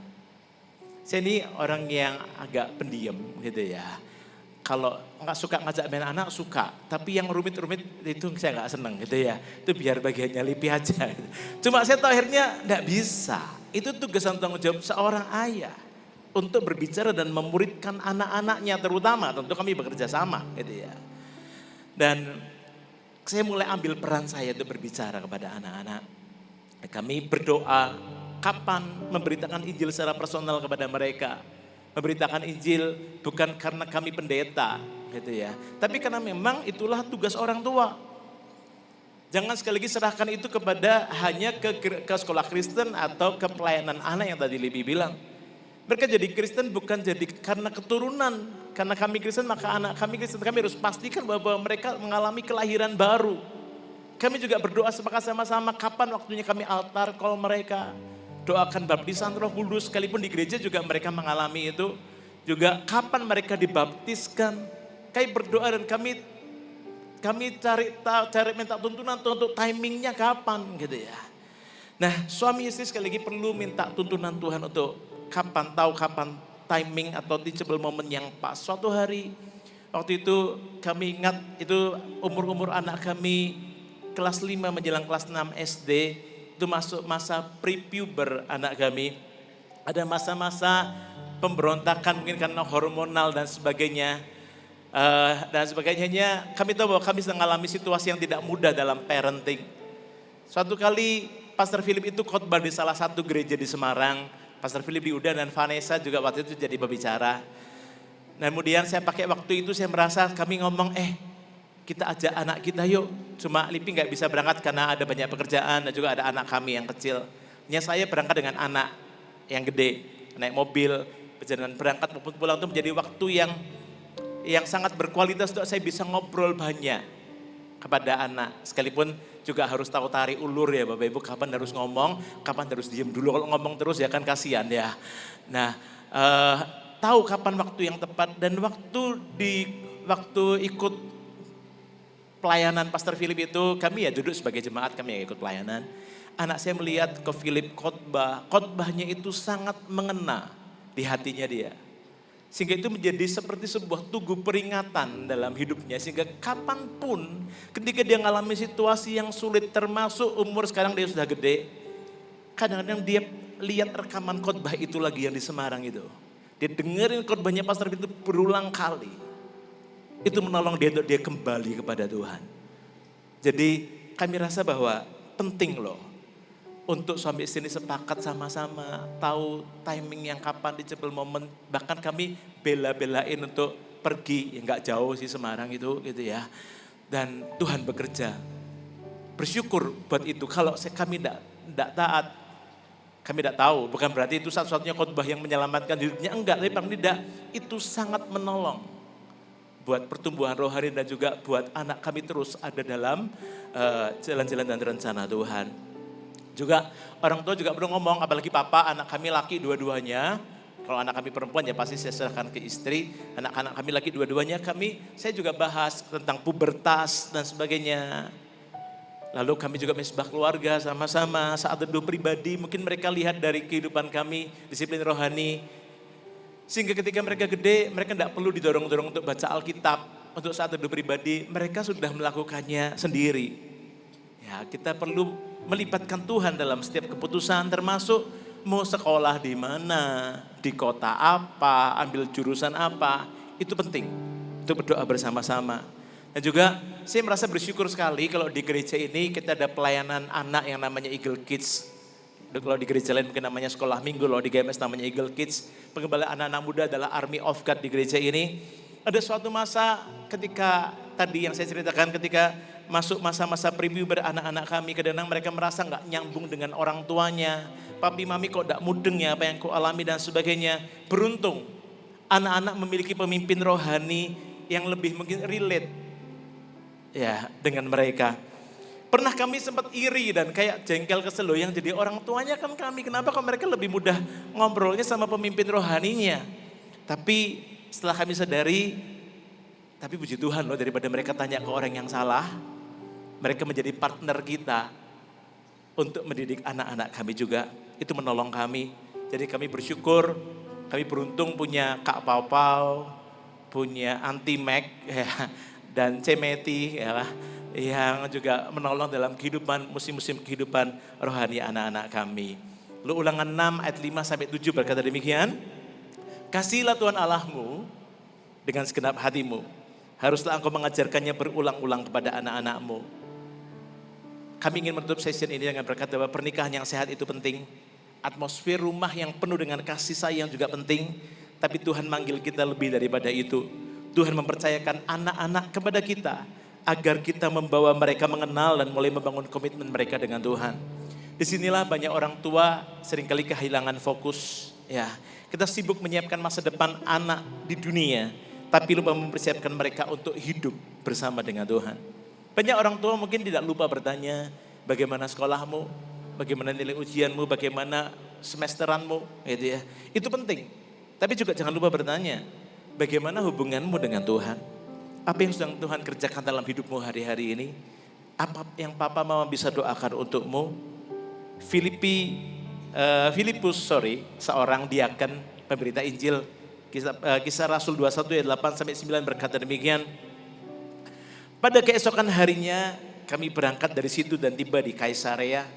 Saya ini orang yang agak pendiam gitu ya. Kalau nggak suka ngajak main anak suka, tapi yang rumit-rumit itu saya nggak seneng gitu ya. Itu biar bagiannya Lipi aja. Gitu. Cuma saya tahu akhirnya nggak bisa. Itu tugas dan tanggung jawab seorang ayah untuk berbicara dan memuridkan anak-anaknya terutama. Tentu kami bekerja sama gitu ya. Dan saya mulai ambil peran saya untuk berbicara kepada anak-anak. Kami berdoa kapan memberitakan Injil secara personal kepada mereka. Memberitakan Injil bukan karena kami pendeta gitu ya. Tapi karena memang itulah tugas orang tua. Jangan sekali lagi serahkan itu kepada hanya ke sekolah Kristen atau ke pelayanan anak yang tadi Libi bilang. Mereka jadi Kristen bukan jadi karena keturunan. Karena kami Kristen maka anak kami Kristen. Kami harus pastikan bahwa mereka mengalami kelahiran baru. Kami juga berdoa sepakat sama-sama kapan waktunya kami altar call mereka. Doakan baptisan Roh Kudus sekalipun di gereja juga mereka mengalami itu. Juga kapan mereka dibaptiskan. Kami berdoa dan kami cari minta tuntunan untuk timingnya kapan gitu ya. Nah suami istri sekali lagi perlu minta tuntunan Tuhan untuk kapan timing atau teachable moment yang pas. Suatu hari waktu itu kami ingat itu umur anak kami kelas 5 menjelang kelas 6 SD. Itu masuk masa pre-puber anak kami. Ada masa-masa pemberontakan mungkin karena hormonal dan sebagainya. Kami tahu bahwa kami sedang mengalami situasi yang tidak mudah dalam parenting. Suatu kali Pastor Philip itu khotbah di salah satu gereja di Semarang. Pastor Philip Diuda dan Vanessa juga waktu itu jadi pembicara. Nah, kemudian saya pakai waktu itu saya merasa kami ngomong, kita ajak anak kita yuk. Cuma Lipi nggak bisa berangkat karena ada banyak pekerjaan dan juga ada anak kami yang kecil. Hanya saya berangkat dengan anak yang gede, naik mobil, perjalanan berangkat maupun pulang itu menjadi waktu yang sangat berkualitas untuk saya bisa ngobrol banyak kepada anak. Sekalipun juga harus tahu tarik ulur ya Bapak Ibu, kapan harus ngomong, kapan harus diem dulu. Kalau ngomong terus ya kan kasihan ya. Nah, tahu kapan waktu yang tepat dan waktu ikut pelayanan Pastor Philip itu kami ya duduk sebagai jemaat, kami yang ikut pelayanan. Anak saya melihat ke Philip khotbahnya itu sangat mengena di hatinya dia. Sehingga itu menjadi seperti sebuah tugu peringatan dalam hidupnya. Sehingga kapanpun ketika dia mengalami situasi yang sulit, termasuk umur sekarang dia sudah gede. Kadang-kadang dia lihat rekaman khotbah itu lagi yang di Semarang itu. Dia dengerin khotbahnya Pastor itu berulang kali. Itu menolong dia untuk dia kembali kepada Tuhan. Jadi kami rasa bahwa penting loh untuk suami istri ini sepakat sama-sama, tahu timing yang kapan dicebel momen. Bahkan kami bela-belain untuk pergi, ya nggak jauh sih Semarang itu gitu ya. Dan Tuhan bekerja. Bersyukur buat itu. Kalau kami tidak taat, kami tidak tahu. Bukan berarti itu satu-satunya khotbah yang menyelamatkan hidupnya. Enggak, tapi paling tidak itu sangat menolong buat pertumbuhan rohani dan juga buat anak kami terus ada dalam jalan-jalan dan rencana Tuhan. Juga orang tua juga perlu ngomong, apalagi papa, anak kami laki dua-duanya. Kalau anak kami perempuan ya pasti saya serahkan ke istri. Anak-anak kami laki dua-duanya saya juga bahas tentang pubertas dan sebagainya. Lalu kami juga mesbah keluarga sama-sama, saat teduh pribadi. Mungkin mereka lihat dari kehidupan kami, disiplin rohani. Sehingga ketika mereka gede, mereka tidak perlu didorong-dorong untuk baca Alkitab. Untuk saat teduh pribadi, mereka sudah melakukannya sendiri. Ya, kita perlu melibatkan Tuhan dalam setiap keputusan, termasuk mau sekolah di mana, di kota apa, ambil jurusan apa, itu penting untuk berdoa bersama-sama. Dan juga saya merasa bersyukur sekali kalau di gereja ini kita ada pelayanan anak yang namanya Eagle Kids. Kalau di gereja lain mungkin namanya sekolah minggu, kalau di GMS namanya Eagle Kids. Pengembalaan anak-anak muda adalah Army of God di gereja ini. Ada suatu masa ketika tadi yang saya ceritakan, ketika masuk masa-masa preview beranak-anak kami, kadang-kadang mereka merasa nggak nyambung dengan orang tuanya. Papi mami kok nggak mudeng ya apa yang kau alami dan sebagainya. Beruntung anak-anak memiliki pemimpin rohani yang lebih mungkin relate ya dengan mereka. Pernah kami sempat iri dan kayak jengkel kesel loh, yang jadi orang tuanya kan kami. Kenapa kok mereka lebih mudah ngobrolnya sama pemimpin rohaninya. Tapi setelah kami sadari, tapi puji Tuhan loh, daripada mereka tanya ke orang yang salah, mereka menjadi partner kita untuk mendidik anak-anak kami juga. Itu menolong kami. Jadi kami bersyukur, kami beruntung punya Kak Pau-Pau, punya Auntie Mac ya, dan Cemeti ya, yang juga menolong dalam kehidupan, musim-musim kehidupan rohani anak-anak kami. Lalu Ulangan 6 ayat 5-7 berkata demikian, kasihlah Tuhan Allahmu dengan segenap hatimu. Haruslah engkau mengajarkannya berulang-ulang kepada anak-anakmu. Kami ingin menutup session ini dengan berkata bahwa pernikahan yang sehat itu penting. Atmosfer rumah yang penuh dengan kasih sayang juga penting. Tapi Tuhan manggil kita lebih daripada itu. Tuhan mempercayakan anak-anak kepada kita agar kita membawa mereka mengenal dan mulai membangun komitmen mereka dengan Tuhan. Disinilah banyak orang tua seringkali kehilangan fokus. Ya, kita sibuk menyiapkan masa depan anak di dunia, tapi lupa mempersiapkan mereka untuk hidup bersama dengan Tuhan. Banyak orang tua mungkin tidak lupa bertanya, bagaimana sekolahmu, bagaimana nilai ujianmu, bagaimana semesteranmu, gitu ya. Itu penting. Tapi juga jangan lupa bertanya, bagaimana hubunganmu dengan Tuhan? Apa yang sedang Tuhan kerjakan dalam hidupmu hari-hari ini? Apa yang Papa Mama bisa doakan untukmu? Filipus, seorang diaken pemberita Injil, Kisah Rasul 21 ayat 8-9 berkata demikian. Pada keesokan harinya kami berangkat dari situ dan tiba di Kaisarea.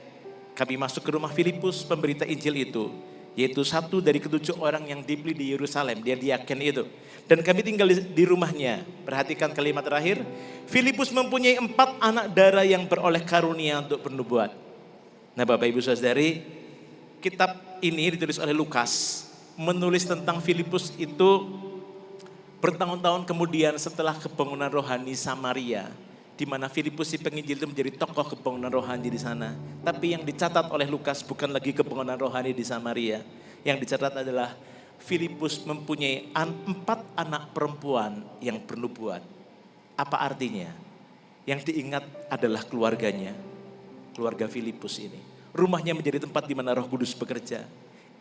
Kami masuk ke rumah Filipus pemberita Injil itu, yaitu satu dari ke-7 orang yang dibeli di Yerusalem, dia diaken itu. Dan kami tinggal di rumahnya. Perhatikan kalimat terakhir. Filipus mempunyai 4 anak darah yang beroleh karunia untuk bernubuat. Nah Bapak Ibu Saudari, kitab ini ditulis oleh Lukas. Menulis tentang Filipus itu Bertahun-tahun kemudian setelah kebangunan rohani Samaria, di mana Filipus si penginjil itu menjadi tokoh kebangunan rohani di sana. Tapi yang dicatat oleh Lukas bukan lagi kebangunan rohani di Samaria. Yang dicatat adalah Filipus mempunyai 4 anak perempuan yang bernubuat. Apa artinya? Yang diingat adalah keluarganya, keluarga Filipus ini. Rumahnya menjadi tempat di mana Roh Kudus bekerja.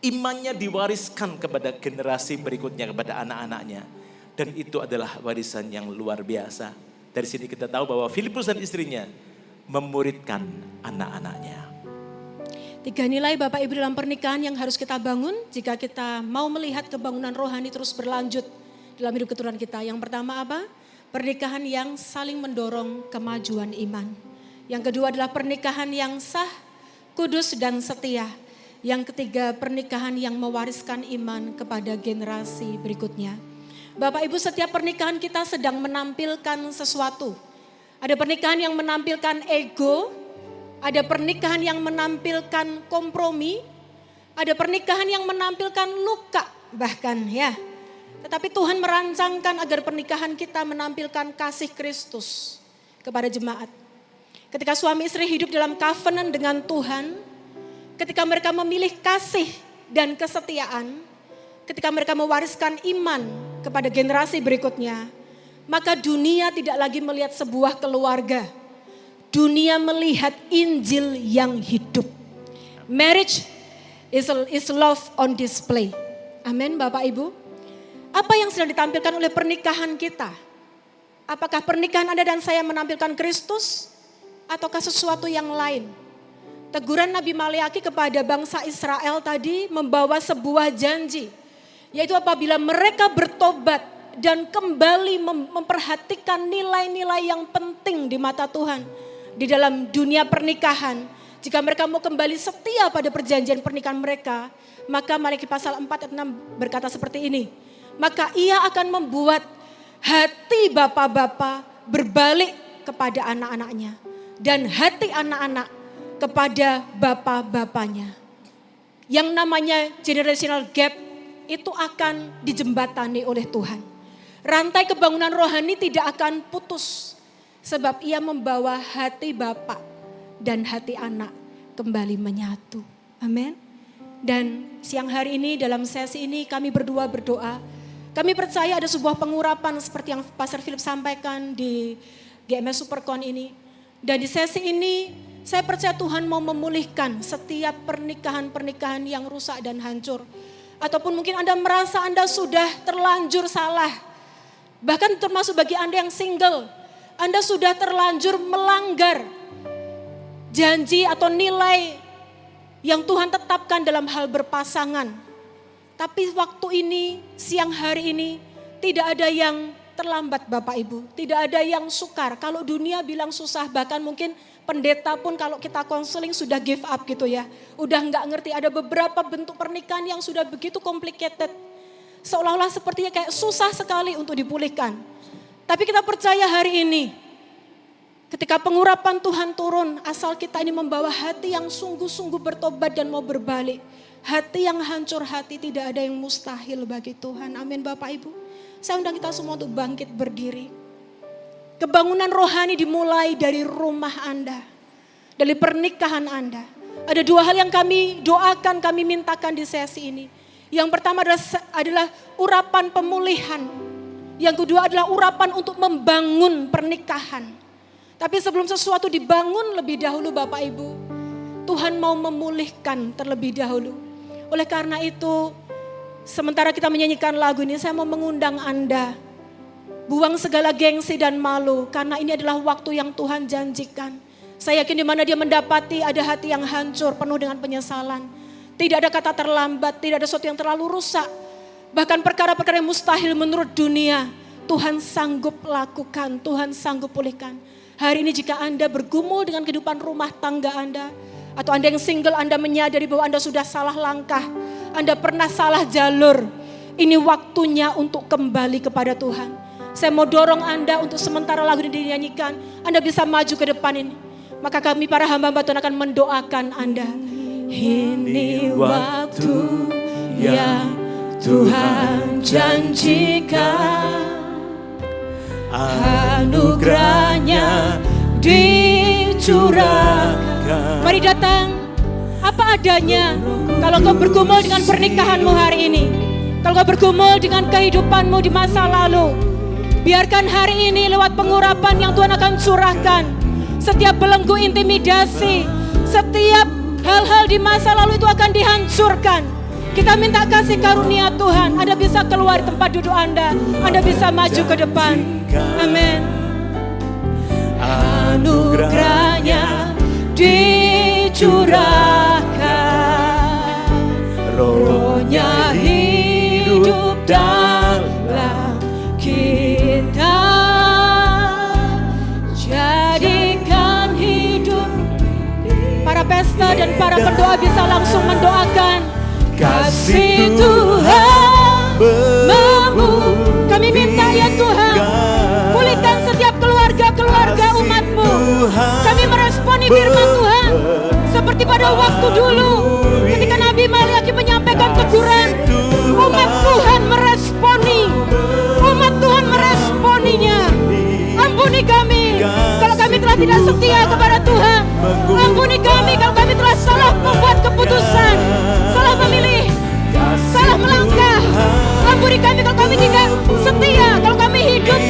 Imannya diwariskan kepada generasi berikutnya, kepada anak-anaknya. Dan itu adalah warisan yang luar biasa. Dari sini kita tahu bahwa Filipus dan istrinya memuridkan anak-anaknya. 3 nilai Bapak Ibu dalam pernikahan yang harus kita bangun jika kita mau melihat kebangunan rohani terus berlanjut dalam hidup keturunan kita. Yang pertama apa? Pernikahan yang saling mendorong kemajuan iman. Yang kedua adalah pernikahan yang sah, kudus dan setia. Yang ketiga pernikahan yang mewariskan iman kepada generasi berikutnya. Bapak Ibu, setiap pernikahan kita sedang menampilkan sesuatu. Ada pernikahan yang menampilkan ego, ada pernikahan yang menampilkan kompromi, ada pernikahan yang menampilkan luka bahkan ya. Tetapi Tuhan merancangkan agar pernikahan kita menampilkan kasih Kristus kepada jemaat. Ketika suami istri hidup dalam covenant dengan Tuhan, ketika mereka memilih kasih dan kesetiaan, ketika mereka mewariskan iman kepada generasi berikutnya, maka dunia tidak lagi melihat sebuah keluarga. Dunia melihat Injil yang hidup. Marriage is love on display. Amin Bapak Ibu. Apa yang sedang ditampilkan oleh pernikahan kita? Apakah pernikahan Anda dan saya menampilkan Kristus? Ataukah sesuatu yang lain? Teguran Nabi Maleaki kepada bangsa Israel tadi membawa sebuah janji. Yaitu apabila mereka bertobat dan kembali memperhatikan nilai-nilai yang penting di mata Tuhan. Di dalam dunia pernikahan. Jika mereka mau kembali setia pada perjanjian pernikahan mereka. Maka Maleaki pasal 4 ayat 6 berkata seperti ini. Maka ia akan membuat hati bapak-bapak berbalik kepada anak-anaknya. Dan hati anak-anak kepada bapak-bapaknya. Yang namanya generational gap itu akan dijembatani oleh Tuhan. Rantai kebangunan rohani tidak akan putus. Sebab ia membawa hati bapak dan hati anak kembali menyatu. Amin. Dan siang hari ini dalam sesi ini kami berdua berdoa. Kami percaya ada sebuah pengurapan seperti yang Pastor Philip sampaikan di GMS Supercon ini. Dan di sesi ini saya percaya Tuhan mau memulihkan setiap pernikahan-pernikahan yang rusak dan hancur. Ataupun mungkin Anda merasa Anda sudah terlanjur salah. Bahkan termasuk bagi Anda yang single. Anda sudah terlanjur melanggar janji atau nilai yang Tuhan tetapkan dalam hal berpasangan. Tapi waktu ini, siang hari ini, tidak ada yang terlambat Bapak Ibu. Tidak ada yang sukar. Kalau dunia bilang susah, bahkan mungkin pendeta pun kalau kita konseling sudah give up gitu ya. Udah nggak ngerti, ada beberapa bentuk pernikahan yang sudah begitu complicated. Seolah-olah sepertinya kayak susah sekali untuk dipulihkan. Tapi kita percaya hari ini, ketika pengurapan Tuhan turun, asal kita ini membawa hati yang sungguh-sungguh bertobat dan mau berbalik. Hati yang hancur hati, tidak ada yang mustahil bagi Tuhan. Amin Bapak Ibu. Saya undang kita semua untuk bangkit berdiri. Kebangunan rohani dimulai dari rumah Anda. Dari pernikahan Anda. Ada 2 hal yang kami doakan, kami mintakan di sesi ini. Yang pertama adalah urapan pemulihan. Yang kedua adalah urapan untuk membangun pernikahan. Tapi sebelum sesuatu dibangun lebih dahulu Bapak Ibu, Tuhan mau memulihkan terlebih dahulu. Oleh karena itu, sementara kita menyanyikan lagu ini, saya mau mengundang Anda. Buang segala gengsi dan malu, karena ini adalah waktu yang Tuhan janjikan. Saya yakin di mana dia mendapati ada hati yang hancur, penuh dengan penyesalan. Tidak ada kata terlambat, tidak ada sesuatu yang terlalu rusak. Bahkan perkara-perkara yang mustahil menurut dunia, Tuhan sanggup lakukan, Tuhan sanggup pulihkan. Hari ini jika Anda bergumul dengan kehidupan rumah tangga Anda, atau Anda yang single, Anda menyadari bahwa Anda sudah salah langkah, Anda pernah salah jalur, ini waktunya untuk kembali kepada Tuhan. Saya mau dorong Anda untuk sementara lagu ini dinyanyikan, Anda bisa maju ke depan ini. Maka kami para hamba-hamba Tuhan akan mendoakan Anda. Ini waktu yang Tuhan janjikan. anugerahnya dicurahkan. Mari datang apa adanya. Kalau kau bergumul dengan pernikahanmu hari ini, kalau kau bergumul dengan kehidupanmu di masa lalu, biarkan hari ini lewat pengurapan yang Tuhan akan curahkan, setiap belenggu intimidasi, setiap hal-hal di masa lalu itu akan dihancurkan. Kita minta kasih karunia Tuhan. Anda bisa keluar tempat duduk Anda bisa maju ke depan. Amin. Anugerahnya dicurahkan, Roh-Nya hidup dalam kita, jadikan hidup. Para pesta dan para pendoa bisa langsung mendoakan. Kasih Tuhan kami minta ya Tuhan, pulihkan setiap keluarga umat-Mu. Kami meresponi firman Tuhan seperti pada waktu dulu ketika Nabi Maliaki menyampaikan teguran. Umat Tuhan meresponinya. Ampuni kami kalau kami telah tidak setia kepada Tuhan. Ampuni kami kalau kami telah salah membuat keputusan, salah memilih, salah melangkah. Ampuni kami kalau kami tidak setia, kalau kami hidup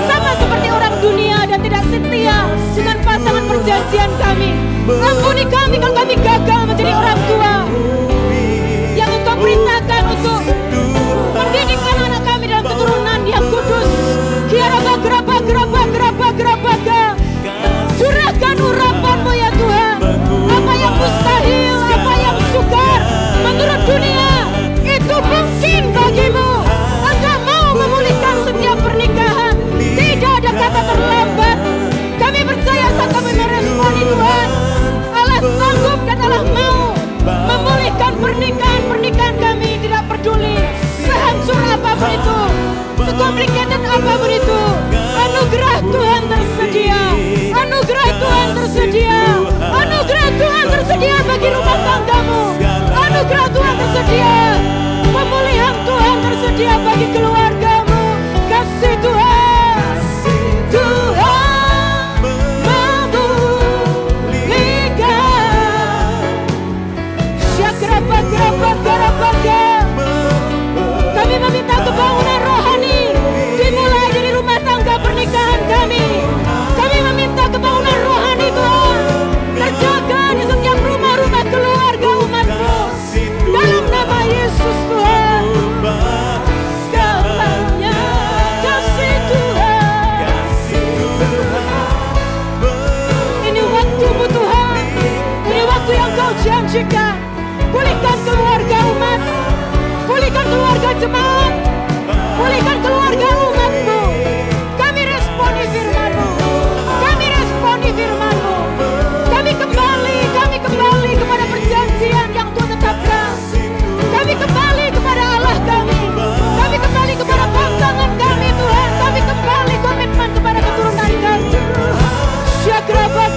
sama seperti orang dunia dan tidak setia dengan pasangan perjanjian kami. Ampuni kami kalau kami gagal menjadi orang tua yang Engkau perintahkan untuk mendidik anak-anak kami dalam keturunan yang kudus. Geraba. Curahkan urapan-Mu ya Tuhan. Apa yang mustahil, apa yang sukar menurut dunia, itu mungkin bagimu. Engkau mau memulihkan setiap pernikahan. Tidak ada kata terlambat. Kami percaya saat kami meresponi Tuhan, Allah sanggup dan Allah mau memulihkan pernikahan kami. Tidak peduli sehancur apapun itu, sekomplikated apapun itu. Anugerah Tuhan tersedia. Anugerah Tuhan tersedia. Anugerah Tuhan tersedia bagi rumah tanggamu. Anugerah Tuhan tersedia. Pemulihan Tuhan tersedia bagi keluargamu. Kasih Tuhan. Tuhan memulihkan. Syagraba. Kami meminta kebangunan rohani dimulai dari rumah tangga pernikahan kami. Kami meminta kebangunan rohani Tuhan terjaga di setiap rumah-rumah keluarga umat-Mu. Dalam nama Yesus Tuhan. Segalanya kasih Tuhan. Ini waktu-Mu Tuhan. Ini waktu yang Kau janjikan. Pulihkan keluarga umat. Pulihkan keluarga jemaat. Pulihkan keluarga umat-Mu. Kami responi firman-Mu. Kami kembali kepada perjanjian yang Tuhan tetapkan. Kami kembali kepada Allah kami. Kami kembali kepada pasangan kami Tuhan. Kami kembali komitmen kepada keturunan kami. Syagraba.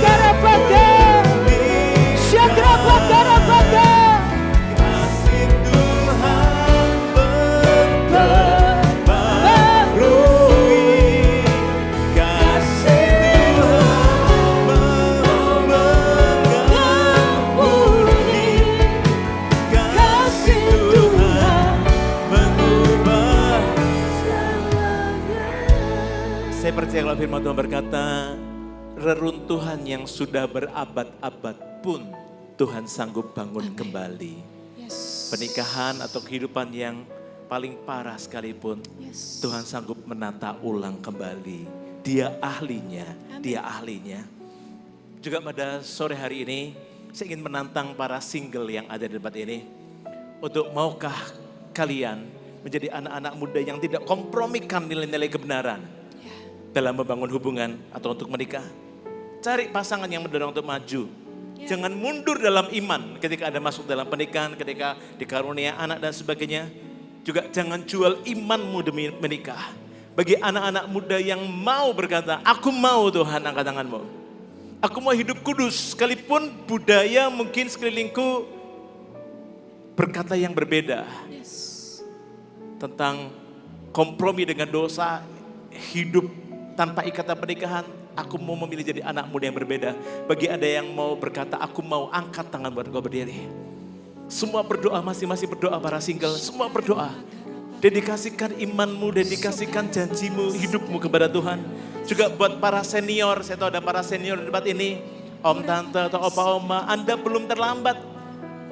Saya percaya kalau firman Tuhan berkata, reruntuhan yang sudah berabad-abad pun Tuhan sanggup bangun kembali. Pernikahan atau kehidupan yang paling parah sekalipun, Tuhan sanggup menata ulang kembali. Dia ahlinya. Juga pada sore hari ini, saya ingin menantang para single yang ada di tempat ini. Untuk maukah kalian menjadi anak-anak muda yang tidak kompromikan nilai-nilai kebenaran dalam membangun hubungan atau untuk menikah. Cari pasangan yang mendorong untuk maju. Jangan mundur dalam iman ketika ada masuk dalam pernikahan, ketika dikarunia anak dan sebagainya. Juga jangan jual imanmu demi menikah. Bagi anak-anak muda yang mau berkata, aku mau Tuhan, angkat tanganmu. Aku mau hidup kudus, sekalipun budaya mungkin sekelilingku berkata yang berbeda. Tentang kompromi dengan dosa, hidup tanpa ikatan pernikahan, aku mau memilih jadi anak muda yang berbeda. Bagi Anda yang mau berkata, aku mau, angkat tangan buat kau berdiri. Semua berdoa, masing-masing berdoa para single, semua berdoa. Dedikasikan imanmu, dedikasikan janjimu, hidupmu kepada Tuhan. Juga buat para senior, saya tahu ada para senior di tempat ini. Om, tante, atau opa, oma, Anda belum terlambat.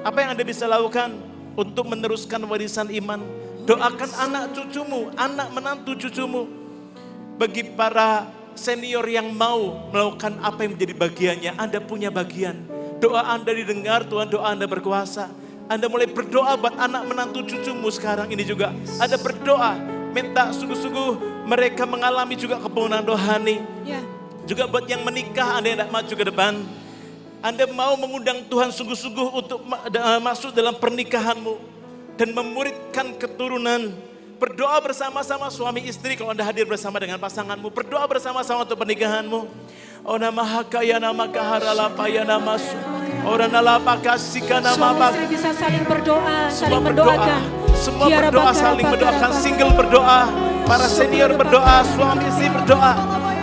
Apa yang Anda bisa lakukan untuk meneruskan warisan iman? Doakan anak cucumu, anak menantu cucumu. Bagi para senior yang mau melakukan apa yang menjadi bagiannya, Anda punya bagian. Doa Anda didengar, Tuhan, doa Anda berkuasa. Anda mulai berdoa buat anak menantu cucumu sekarang ini juga. Anda berdoa, minta sungguh-sungguh mereka mengalami juga kebangunan rohani. Ya. Juga buat yang menikah, Anda yang tidak maju ke depan. Anda mau mengundang Tuhan sungguh-sungguh untuk masuk dalam pernikahanmu. Dan memuridkan keturunan. Berdoa bersama-sama suami istri kalau Anda hadir bersama dengan pasanganmu. Berdoa bersama-sama untuk pernikahanmu. Oh nama hakaya nama kaharala paya nama orang nalapa kasihkan nama Suami istri bisa saling berdoa, saling mendoakan. Semua berdoa, saling mendoakan. Single berdoa, para senior berdoa, suami istri berdoa.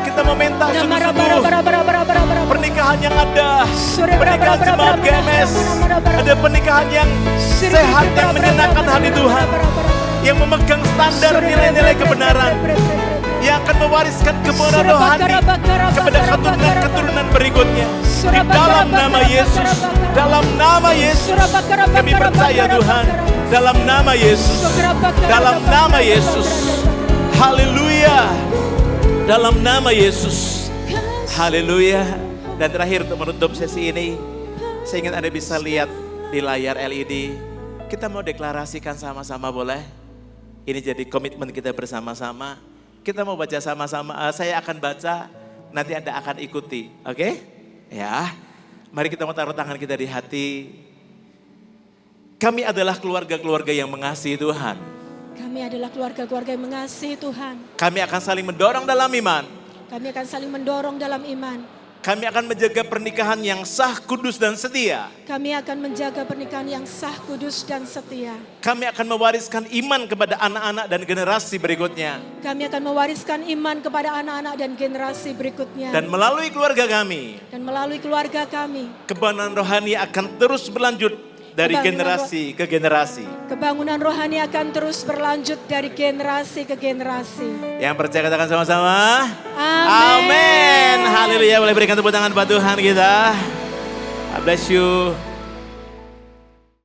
Kita meminta sungguh-sungguh pernikahan yang ada, pernikahan jemaat GMS, ada pernikahan yang sehat, yang menyenangkan hati Tuhan, yang memegang standar nilai-nilai kebenaran, yang akan mewariskan kebenaran rohani kepada keturunan berikutnya. Di dalam nama Yesus, dalam nama Yesus, kami percaya Tuhan, dalam nama Yesus, dalam nama Yesus, haleluya, dalam nama Yesus, haleluya. Dan terakhir untuk menutup sesi ini, saya ingin Anda bisa lihat di layar LED, kita mau deklarasikan sama-sama boleh? Ini jadi komitmen kita bersama-sama. Kita mau baca sama-sama, saya akan baca, nanti Anda akan ikuti, oke? Ya, mari kita mau taruh tangan kita di hati. Kami adalah keluarga-keluarga yang mengasihi Tuhan. Kami adalah keluarga-keluarga yang mengasihi Tuhan. Kami akan saling mendorong dalam iman. Kami akan saling mendorong dalam iman. Kami akan menjaga pernikahan yang sah, kudus, dan setia. Kami akan menjaga pernikahan yang sah, kudus, dan setia. Kami akan mewariskan iman kepada anak-anak dan generasi berikutnya. Kami akan mewariskan iman kepada anak-anak dan generasi berikutnya. Dan melalui keluarga kami, kebenaran rohani akan terus berlanjut dari generasi ke generasi. Kebangunan rohani akan terus berlanjut dari generasi ke generasi. Yang percaya katakan sama-sama. Amin. Amin. Haleluya. Boleh berikan tepuk tangan buat Tuhan kita. God bless you.